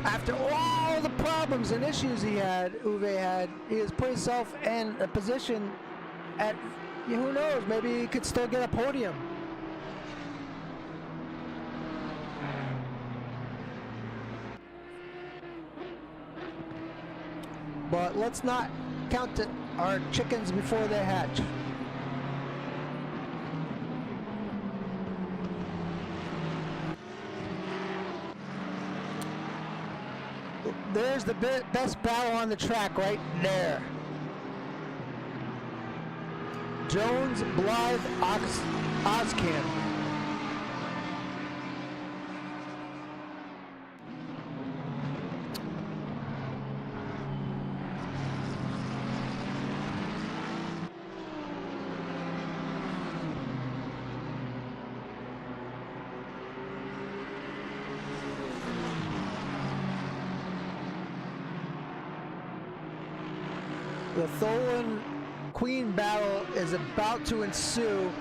after all the problems and issues Uwe had, he has put himself in a position at, who knows, maybe he could still get a podium. But let's not count our chickens before they hatch. There's the best battle on the track right there. Jones, Blythe, Ozcan. The Tholen Queen battle is about to ensue,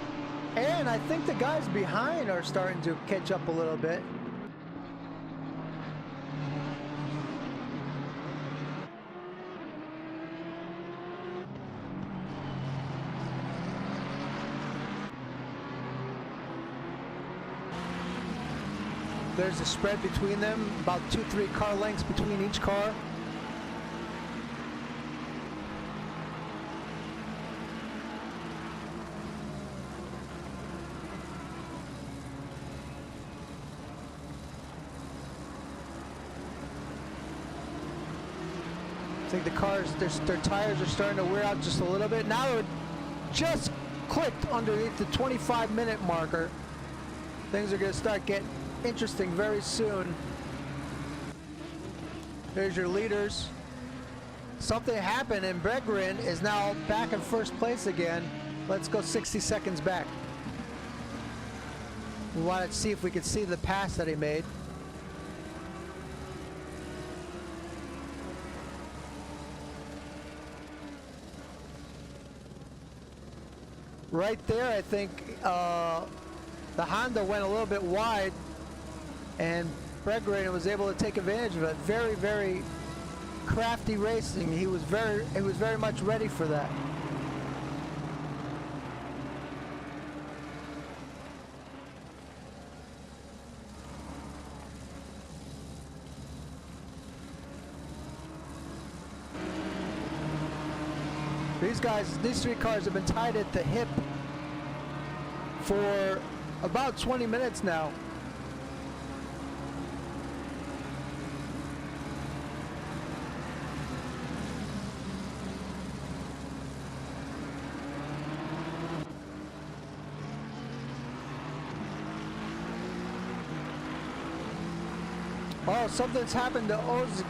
and I think the guys behind are starting to catch up a little bit. There's a spread between them, about 2-3 car lengths between each car. I think the cars, their tires are starting to wear out just a little bit. Now it just clicked underneath the 25-minute marker. Things are going to start getting interesting very soon. There's your leaders. Something happened and Bregrin is now back in 1st place again. Let's go 60 seconds back. We want to see if we can see the pass that he made. Right there, I think the Honda went a little bit wide, and Bregrin was able to take advantage of it. Very, very crafty racing. He was very much ready for that. These 3 cars have been tied at the hip for about 20 minutes now. Oh, something's happened to Oz.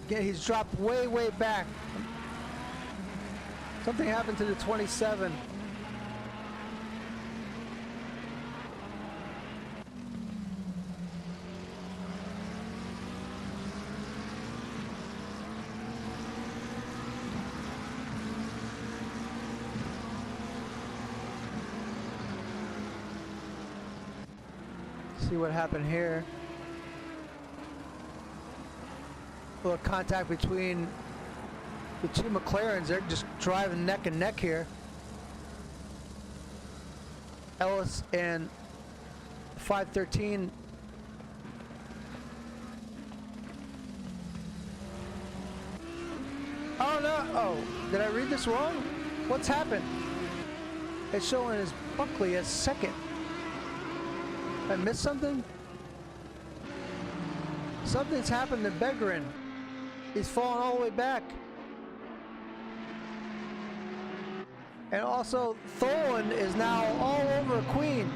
He's dropped way, way back. Something happened to the 27. See what happened here. A little contact between the two McLarens. They're just driving neck and neck here. Ellis and 513. Oh no! Oh, did I read this wrong? What's happened? It's showing as Buckley as second. I missed something? Something's happened to Begrin. He's fallen all the way back. And also, Tholen is now all over Queen.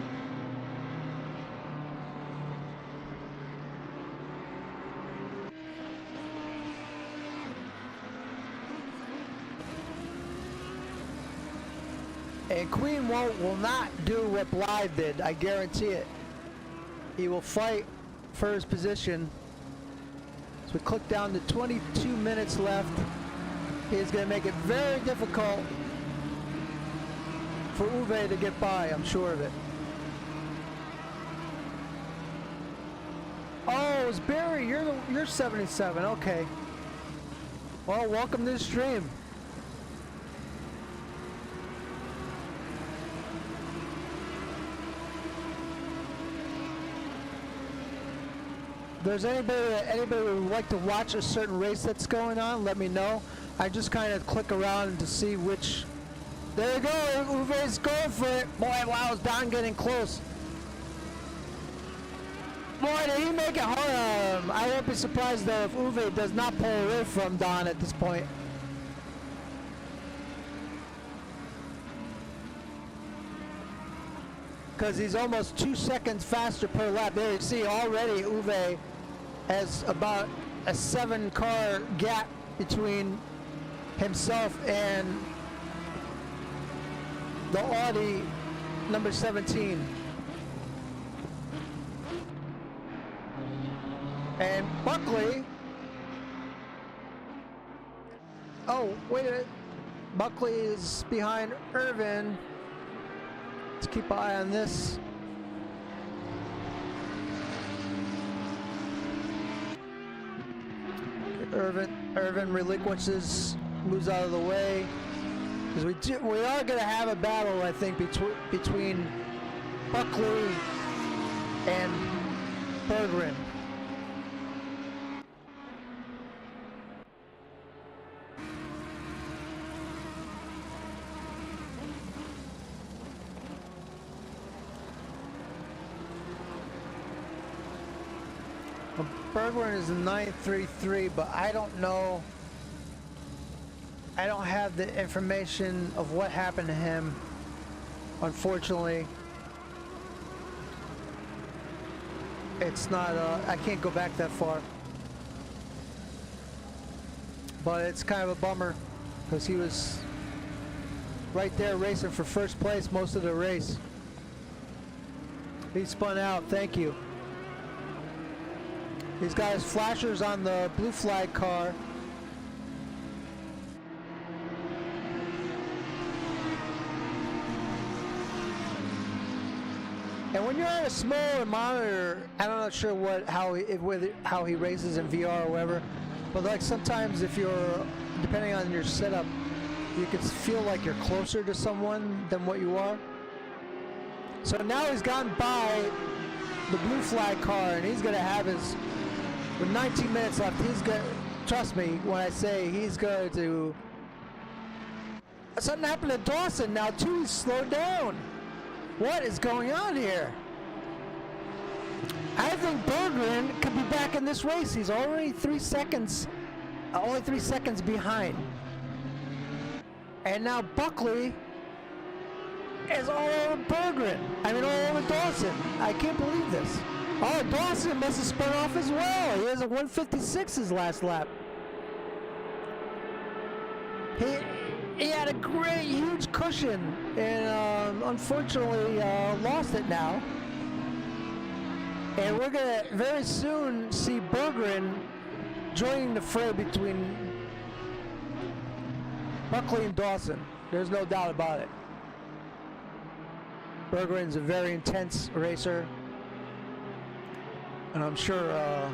And Queen will not do what Blythe did, I guarantee it. He will fight for his position. So we click down to 22 minutes left. He's going to make it very difficult for Uwe to get by, I'm sure of it. Oh, it's Barry. You're 77. Okay. Well, welcome to the stream. If there's anybody who would like to watch a certain race that's going on, let me know. I just kind of click around to see which. There you go, Uwe's going for it. Boy, wow, is Don getting close. Boy, did he make it hard on him. I won't be surprised though if Uwe does not pull away from Don at this point. Because he's almost 2 seconds faster per lap. There you see already Uwe has about a 7-car gap between himself and the Audi number 17. And Buckley, oh wait a minute, Buckley is behind Irvin. Let's keep an eye on this. Irvin relinquishes, moves out of the way. Because we are going to have a battle, I think, between Buckley and Berggren. Berggren is a 933, but I don't know. I don't have the information of what happened to him, unfortunately. It's not, I can't go back that far. But it's kind of a bummer, because he was right there racing for first place most of the race. He spun out, thank you. He's got his flashers on the blue flag car. And when you're on a smaller monitor, I'm not sure how he races in VR or whatever, but like sometimes if you're, depending on your setup, you can feel like you're closer to someone than what you are. So now he's gotten by the blue flag car, and he's gonna have his, with 19 minutes left, he's gonna, trust me when I say he's going to, something happened to Dawson now too, he's slowed down. What is going on here? I think Berggren could be back in this race. He's already 3 seconds, only 3 seconds behind. And now Buckley is all over Berggren. I mean, all over Dawson. I can't believe this. Oh, Dawson must have spun off as well. He has a 156 his last lap. He had a great, huge cushion, and unfortunately lost it now. And we're gonna very soon see Berggren joining the fray between Buckley and Dawson. There's no doubt about it. Berggren's a very intense racer, and I'm sure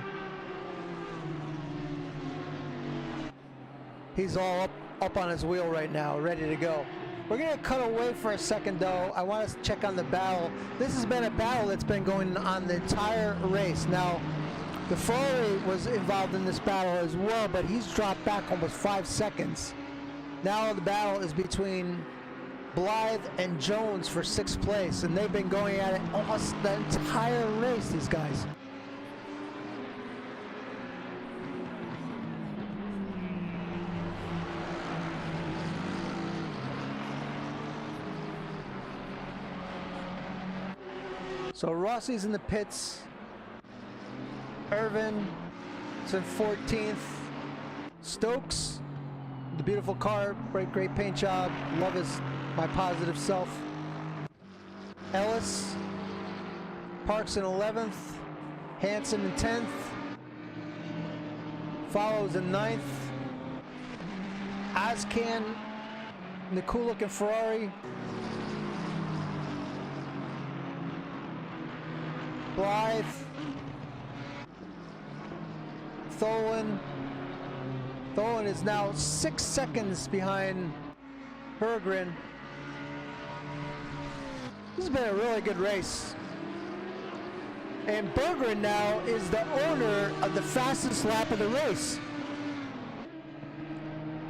he's all up on his wheel right now, ready to go. We're gonna cut away for a second though. I want to check on the battle. This has been a battle that's been going on the entire race. Now, the Ferrari was involved in this battle as well, but he's dropped back almost 5 seconds. Now the battle is between Blythe and Jones for 6th place, and they've been going at it almost the entire race, these guys. So Rossi's in the pits. Irvin is in 14th. Stokes, the beautiful car, great paint job. Love my positive self. Ellis, Parks in 11th. Hansen in 10th. Follows in 9th. Ozcan in the cool looking Ferrari. Blythe, Tholen is now 6 seconds behind Berggren. This has been a really good race. And Berggren now is the owner of the fastest lap of the race.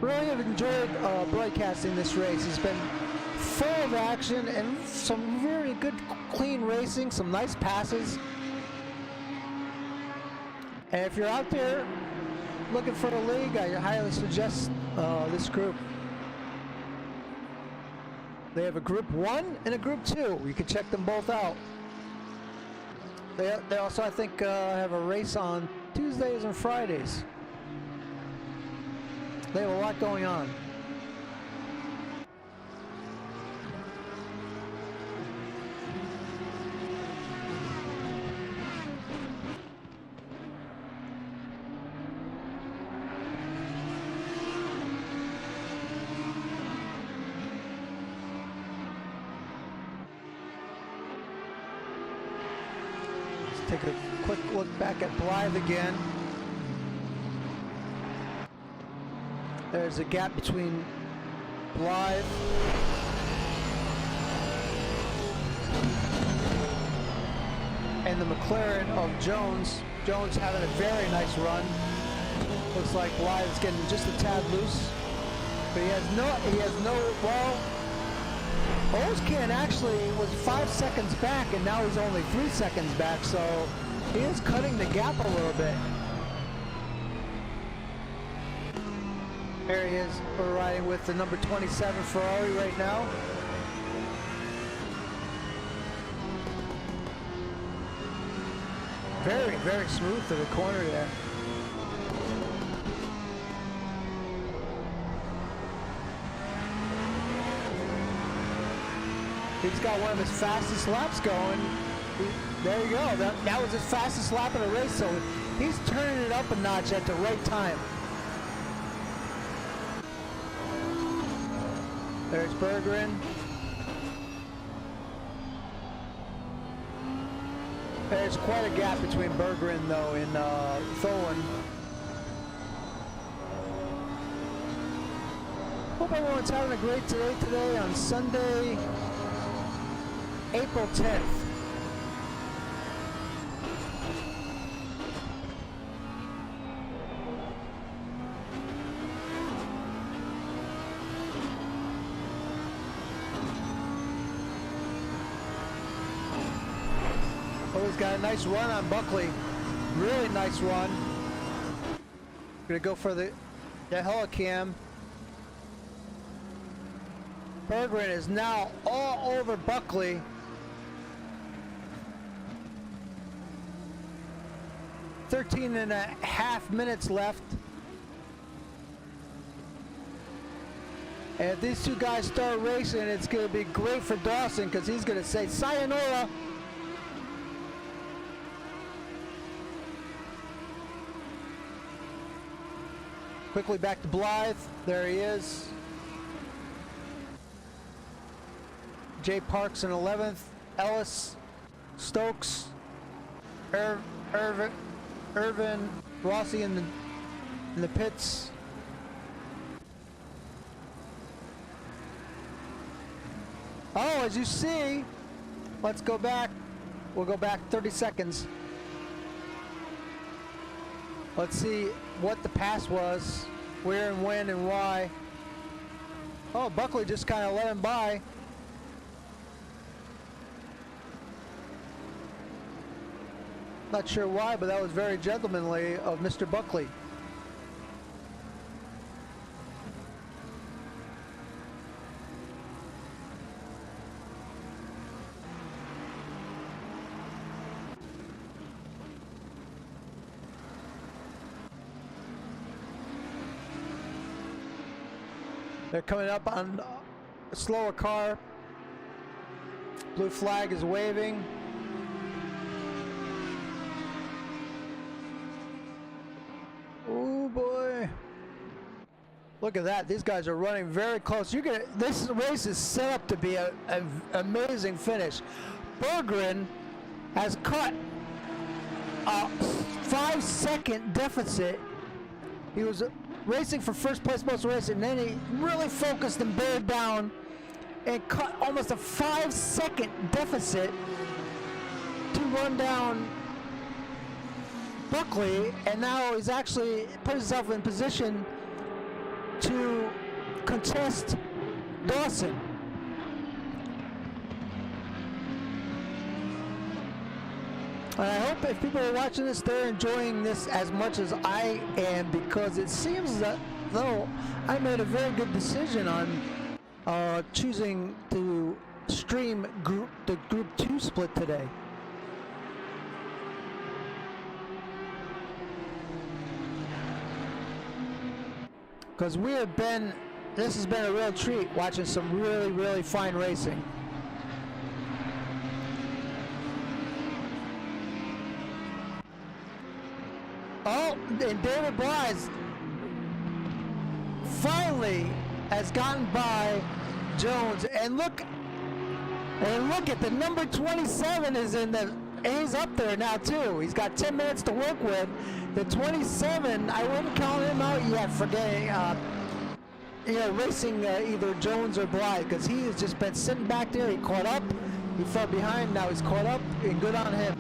Really have enjoyed broadcasting this race. It's been full of action and some very good clean racing, some nice passes. And if you're out there looking for the league, I highly suggest this group. They have a group 1 and a group 2. You can check them both out. They also, I think, have a race on Tuesdays and Fridays. They have a lot going on. Take a quick look back at Blythe again. There's a gap between Blythe and the McLaren of Jones. Jones having a very nice run. Looks like Blythe's getting just a tad loose, but he has no, well, Ozcan actually was 5 seconds back, and now he's only 3 seconds back, so he is cutting the gap a little bit. There he is. We're riding with the number 27 Ferrari right now. Very, very smooth to the corner there. He's got one of his fastest laps going. There you go. That was his fastest lap in a race, so he's turning it up a notch at the right time. There's Berggren. There's quite a gap between Berggren, though, and Tholen. Hope everyone's having a great day today on Sunday, April 10th. he's got a nice run on Buckley. Really nice run. Gonna go for the helicam. Berggren is now all over Buckley. .5 minutes left. And if these two guys start racing, it's going to be great for Dawson because he's going to say sayonara. Quickly back to Blythe. There he is. Jay Parks in 11th. Ellis, Stokes, Irvin, Rossi in the pits. Oh, as you see, let's go back. We'll go back 30 seconds. Let's see what the pass was, where and when and why. Oh, Buckley just kind of let him by. Not sure why, but that was very gentlemanly of Mr. Buckley. They're coming up on a slower car. Blue flag is waving. Oh boy. Look at that. These guys are running very close. This race is set up to be an amazing finish. Berggren has cut a 5-second deficit. He was racing for first place most race, and then he really focused and bared down and cut almost a 5-second deficit to run down Buckley, and now he's actually put himself in position to contest Dawson. And I hope if people are watching this, they're enjoying this as much as I am, because it seems that though I made a very good decision on choosing to stream the Group 2 split today. Because this has been a real treat watching some really, really fine racing. Oh, and David Blythe finally has gotten by Jones, and look at the number 27 is in the, and he's up there now too. He's got 10 minutes to work with. The 27, I wouldn't count him out yet for getting, racing either Jones or Blythe, because he has just been sitting back there. He caught up, he fell behind, now he's caught up, and good on him.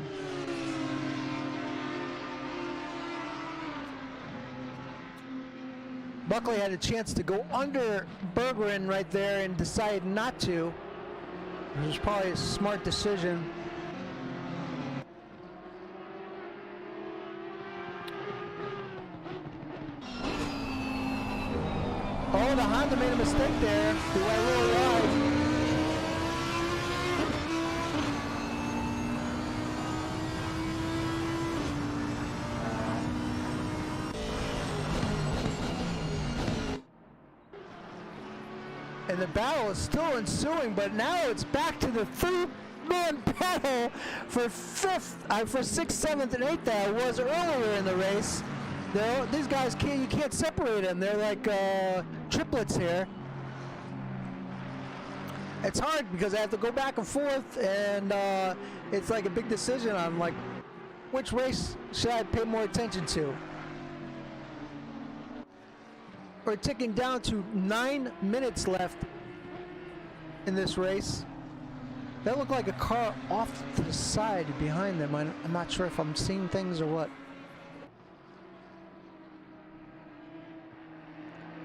Buckley had a chance to go under Berggren right there and decided not to. It was probably a smart decision. Oh, the Honda made a mistake there. He went really wide. And the battle is still ensuing, but now it's back to the 3-man battle for 6th, 7th, and 8th that it was earlier in the race. These guys you can't separate them. They're like triplets here. It's hard because I have to go back and forth, and it's like a big decision on like which race should I pay more attention to. We're ticking down to 9 minutes left in this race. That looked like a car off to the side behind them. I'm not sure if I'm seeing things or what.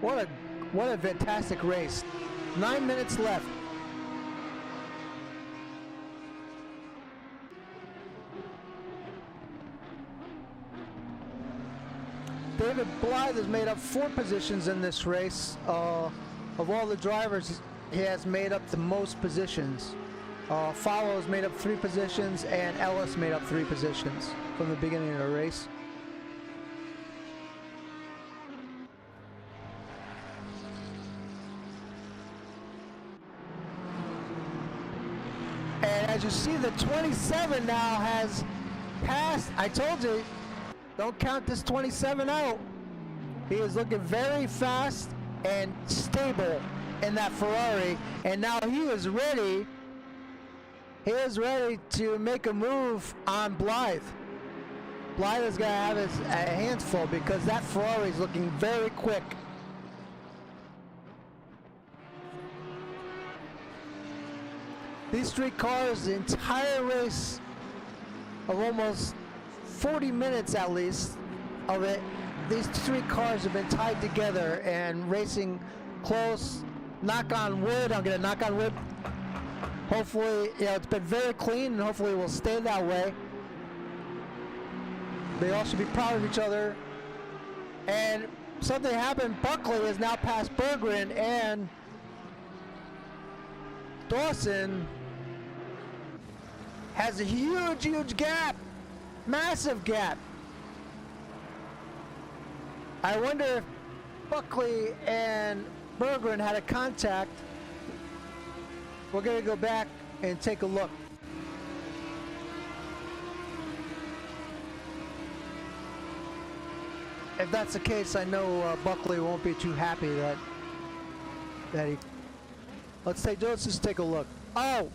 What a fantastic race. 9 minutes left. David Blythe has made up 4 positions in this race. Of all the drivers, he has made up the most positions. Follows made up 3 positions, and Ellis made up 3 positions from the beginning of the race. And as you see, the 27 now has passed. I told you, don't count this 27 out. He is looking very fast and stable in that Ferrari, and now he is ready. He is ready to make a move on Blythe. Blythe is going to have his hands full because that Ferrari is looking very quick. These 3 cars, the entire race of almost 40 minutes at least of it, these 3 cars have been tied together and racing close. Knock on wood, I'm going to knock on wood. Hopefully, you know, it's been very clean and hopefully it will stay that way. They all should be proud of each other. And something happened. Buckley is now past Berggren, and Dawson has a huge gap. Massive gap. I wonder if Buckley and Berggren had a contact. We're going to go back and take a look. If that's the case, I know Buckley won't be too happy that he... Let's just take a look. Oh!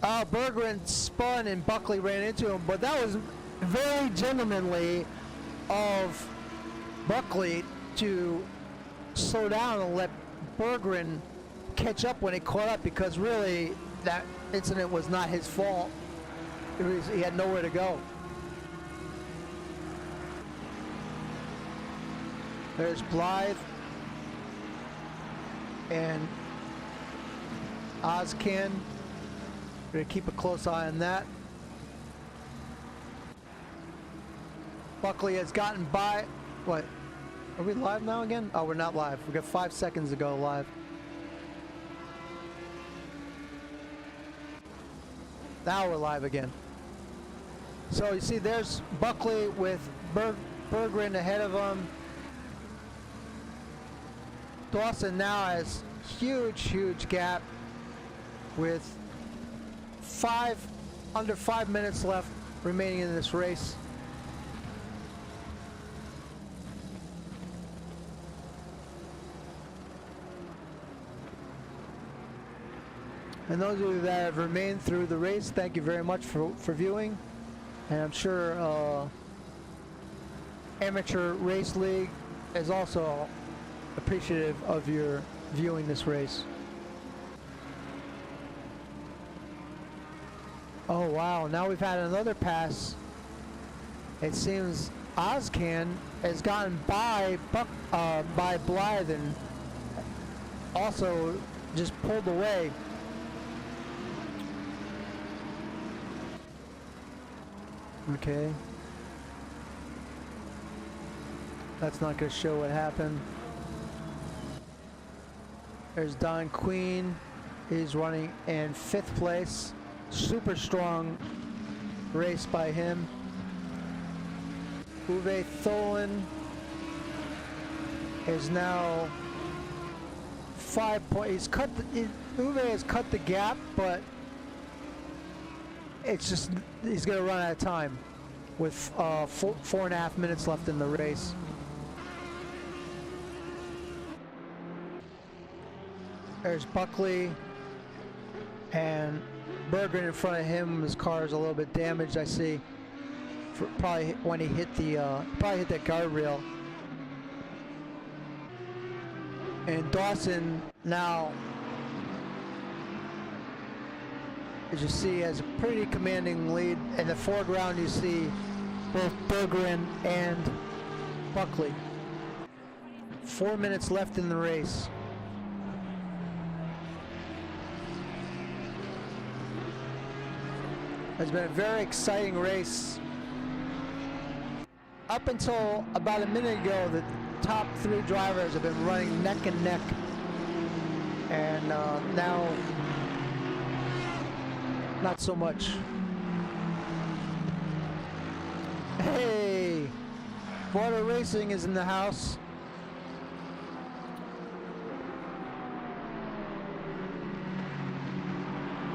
Berggren spun and Buckley ran into him, but that was very gentlemanly of Buckley to slow down and let Berggren catch up when he caught up, because really that incident was not his fault. He had nowhere to go. There's Blythe and Ozcan. We're gonna keep a close eye on that. Buckley has gotten by. What? Are we live now again? Oh, we're not live. We got 5 seconds to go live. Now we're live again. So you see, there's Buckley with Berggren ahead of him. Dawson now has huge gap with under 5 minutes left remaining in this race. And those of you that have remained through the race, thank you very much for viewing. And I'm sure Amateur Race League is also appreciative of your viewing this race. Oh wow, now we've had another pass. It seems Ozcan has gotten by Blythe and also just pulled away. Okay. That's not going to show what happened. There's Don Queen. He's running in 5th place. Super strong race by him. Uwe Tholen is now 5 points. Uwe has cut the gap, but it's just he's going to run out of time with 4.5 minutes left in the race. There's Buckley and Berggren in front of him. His car is a little bit damaged, I see. Probably when he hit the that guardrail. And Dawson now, as you see, has a pretty commanding lead. In the foreground, you see both Berggren and Buckley. 4 minutes left in the race. It's been a very exciting race. Up until about a minute ago, the top 3 drivers have been running neck and neck. And now, not so much. Hey, Border Racing is in the house.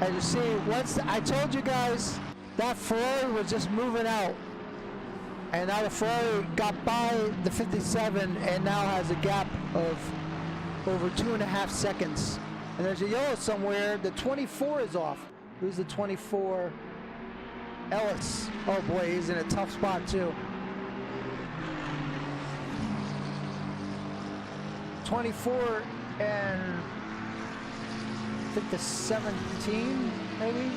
As you see, I told you guys that Ferrari was just moving out. And now the Ferrari got by the 57 and now has a gap of over 2.5 seconds. And there's a yellow somewhere. The 24 is off. Who's the 24? Ellis. Oh boy, he's in a tough spot too. 24 and I think the 17 maybe.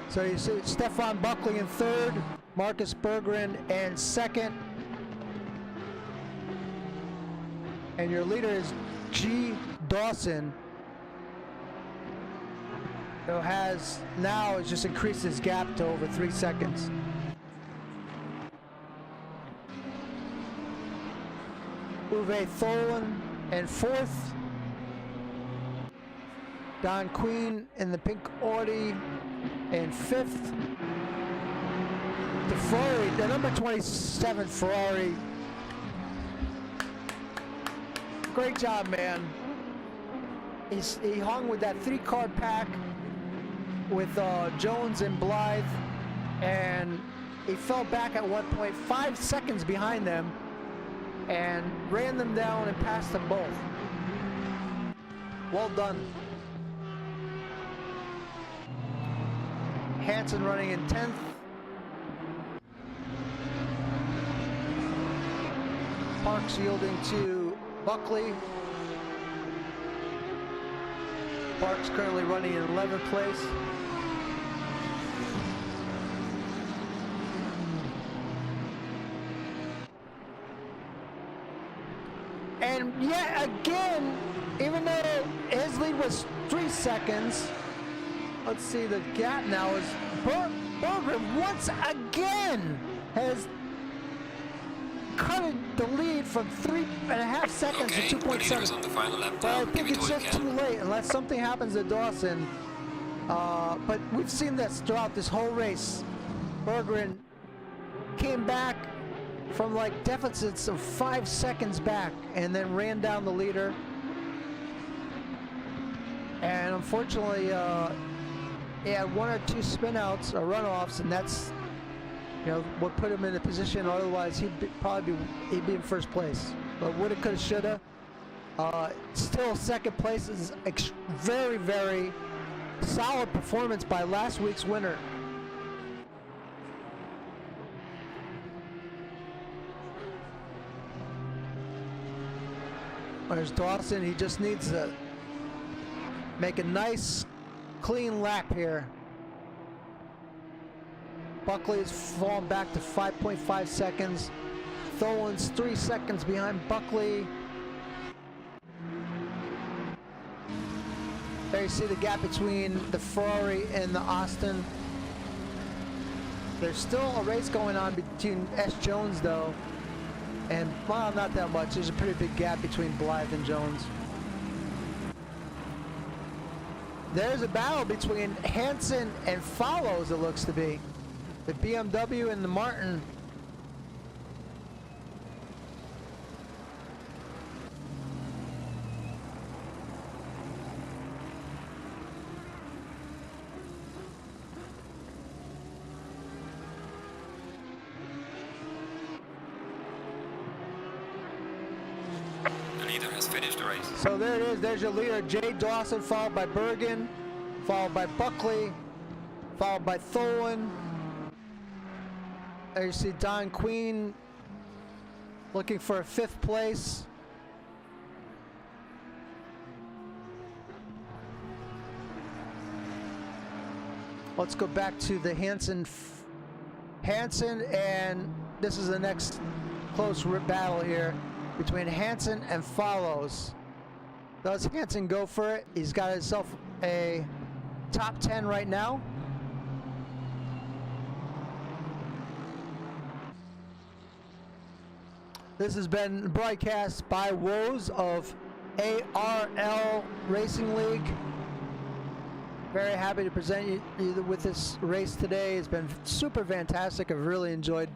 So you see Stefan Buckley in 3rd, Marcus Berggren in 2nd. And your leader is G. Dawson, who has just increased his gap to over 3 seconds. Uwe Tholen in 4th. Don Queen in the pink Audi in 5th. The Ferrari, the number 27 Ferrari. Great job, man. He hung with that 3-car pack with Jones and Blythe, and he fell back at one point 5 seconds behind them and ran them down and passed them both. Well done. Hansen running in 10th. Parks yielding to Buckley. Parks currently running in 11th place. And yet again, even though his lead was 3 seconds, let's see, the gap now is Berger once again has cut the lead from 3.5 seconds to 2.7. On the final lap But I down. think it's just too late unless something happens to Dawson. But we've seen this throughout this whole race. Berggren came back from like deficits of 5 seconds back and then ran down the leader. And unfortunately, he had 1 or 2 spinouts or runoffs, and that's what put him in a position. Otherwise, he'd be in first place. But woulda, coulda, shoulda. Still, second place is very, very solid performance by last week's winner. There's Dawson. He just needs to make a nice, clean lap here. Buckley has fallen back to 5.5 seconds. Tholen's 3 seconds behind Buckley. There you see the gap between the Ferrari and the Austin. There's still a race going on between S. Jones though. And, well, not that much. There's a pretty big gap between Blythe and Jones. There's a battle between Hansen and Follows, it looks to be. The BMW and the Martin. The leader has finished the race. So there it is. There's your leader, Jay Dawson, followed by Bergen, followed by Buckley, followed by Tholen. There you see Don Queen looking for a 5th place. Let's go back to the Hansen, and this is the next close battle here between Hansen and Follows. Does Hansen go for it? He's got himself a top 10 right now. This has been broadcast by Woes of ARL Racing League. Very happy to present you with this race today. It's been super fantastic. I've really enjoyed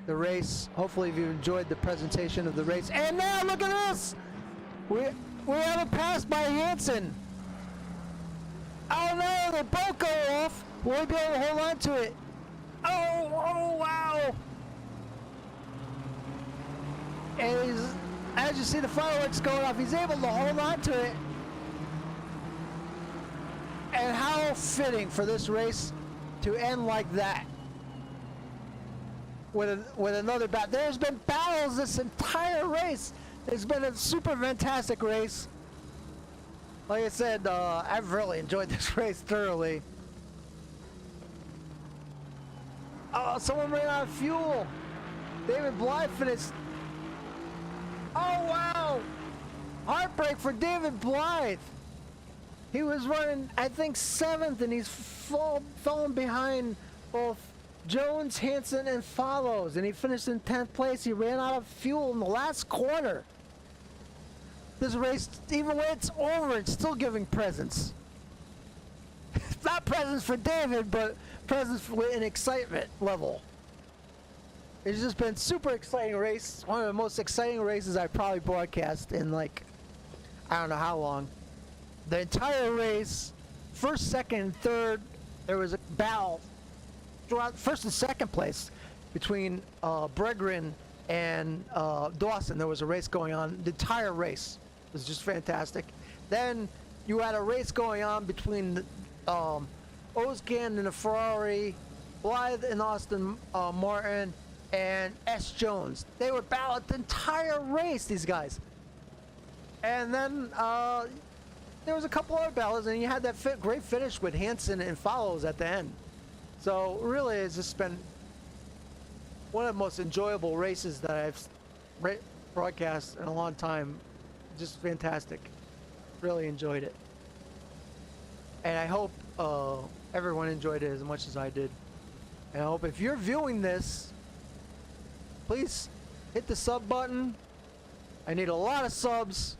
the race. Hopefully you've enjoyed the presentation of the race. And now look at this! We have a pass by Hansen. Oh no, they both go off. Will we be able to hold on to it? Oh wow! And as you see the fireworks going off, he's able to hold on to it. And how fitting for this race to end like that. With another battle. There's been battles this entire race. It's been a super fantastic race. Like I said, I've really enjoyed this race thoroughly. Oh, someone ran out of fuel. David Blythe finished. Oh, wow. Heartbreak for David Blythe. He was running, I think, 7th, and he's fallen behind both Jones, Hansen, and Follows. And he finished in 10th place. He ran out of fuel in the last corner. This race, even when it's over, it's still giving presents. Not presents for David, but presents with an excitement level. It's just been super exciting race. One of the most exciting races I've probably broadcast in like, I don't know how long. The entire race, first, second, and third, there was a battle throughout first and second place between Bregrin and Dawson. There was a race going on. The entire race was just fantastic. Then you had a race going on between Ozgan and the Ferrari, Blythe and Austin Martin, and S. Jones. They were battling the entire race, these guys. And then there was a couple other battles, and you had that great finish with Hansen and Follows at the end. So really, it's just been one of the most enjoyable races that I've broadcast in a long time. Just fantastic. Really enjoyed it. And I hope everyone enjoyed it as much as I did. And I hope if you're viewing this, please hit the sub button. I need a lot of subs.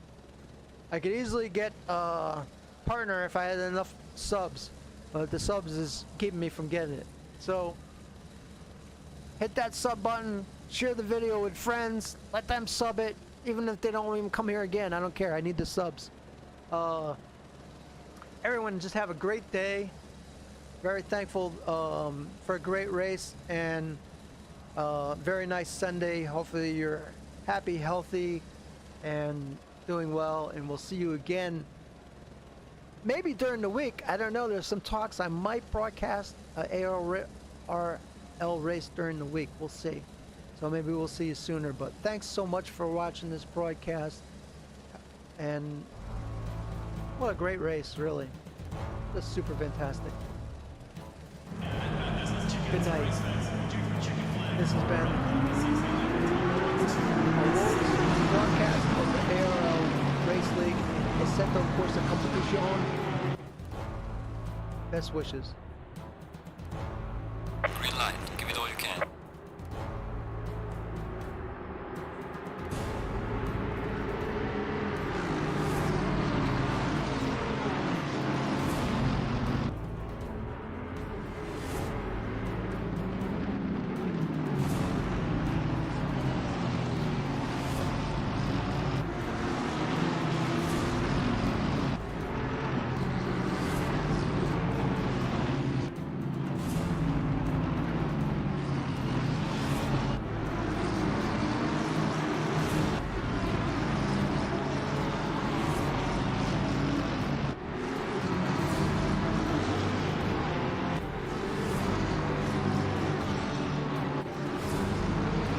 I could easily get a partner if I had enough subs, but the subs is keeping me from getting it. So hit that sub button, share the video with friends, let them sub it, even if they don't even come here again. I don't care. I need the subs. Everyone just have a great day. Very thankful for a great race, and very nice Sunday. Hopefully you're happy, healthy, and doing well, and we'll see you again maybe during the week. I don't know. There's some talks I might broadcast ARL race during the week. We'll see. So maybe we'll see you sooner. But thanks so much for watching this broadcast, and what a great race, really. Just super fantastic. Good night. This has been a Wolves broadcast of the ARL Race League Assetto Corsa Competizione. Best wishes.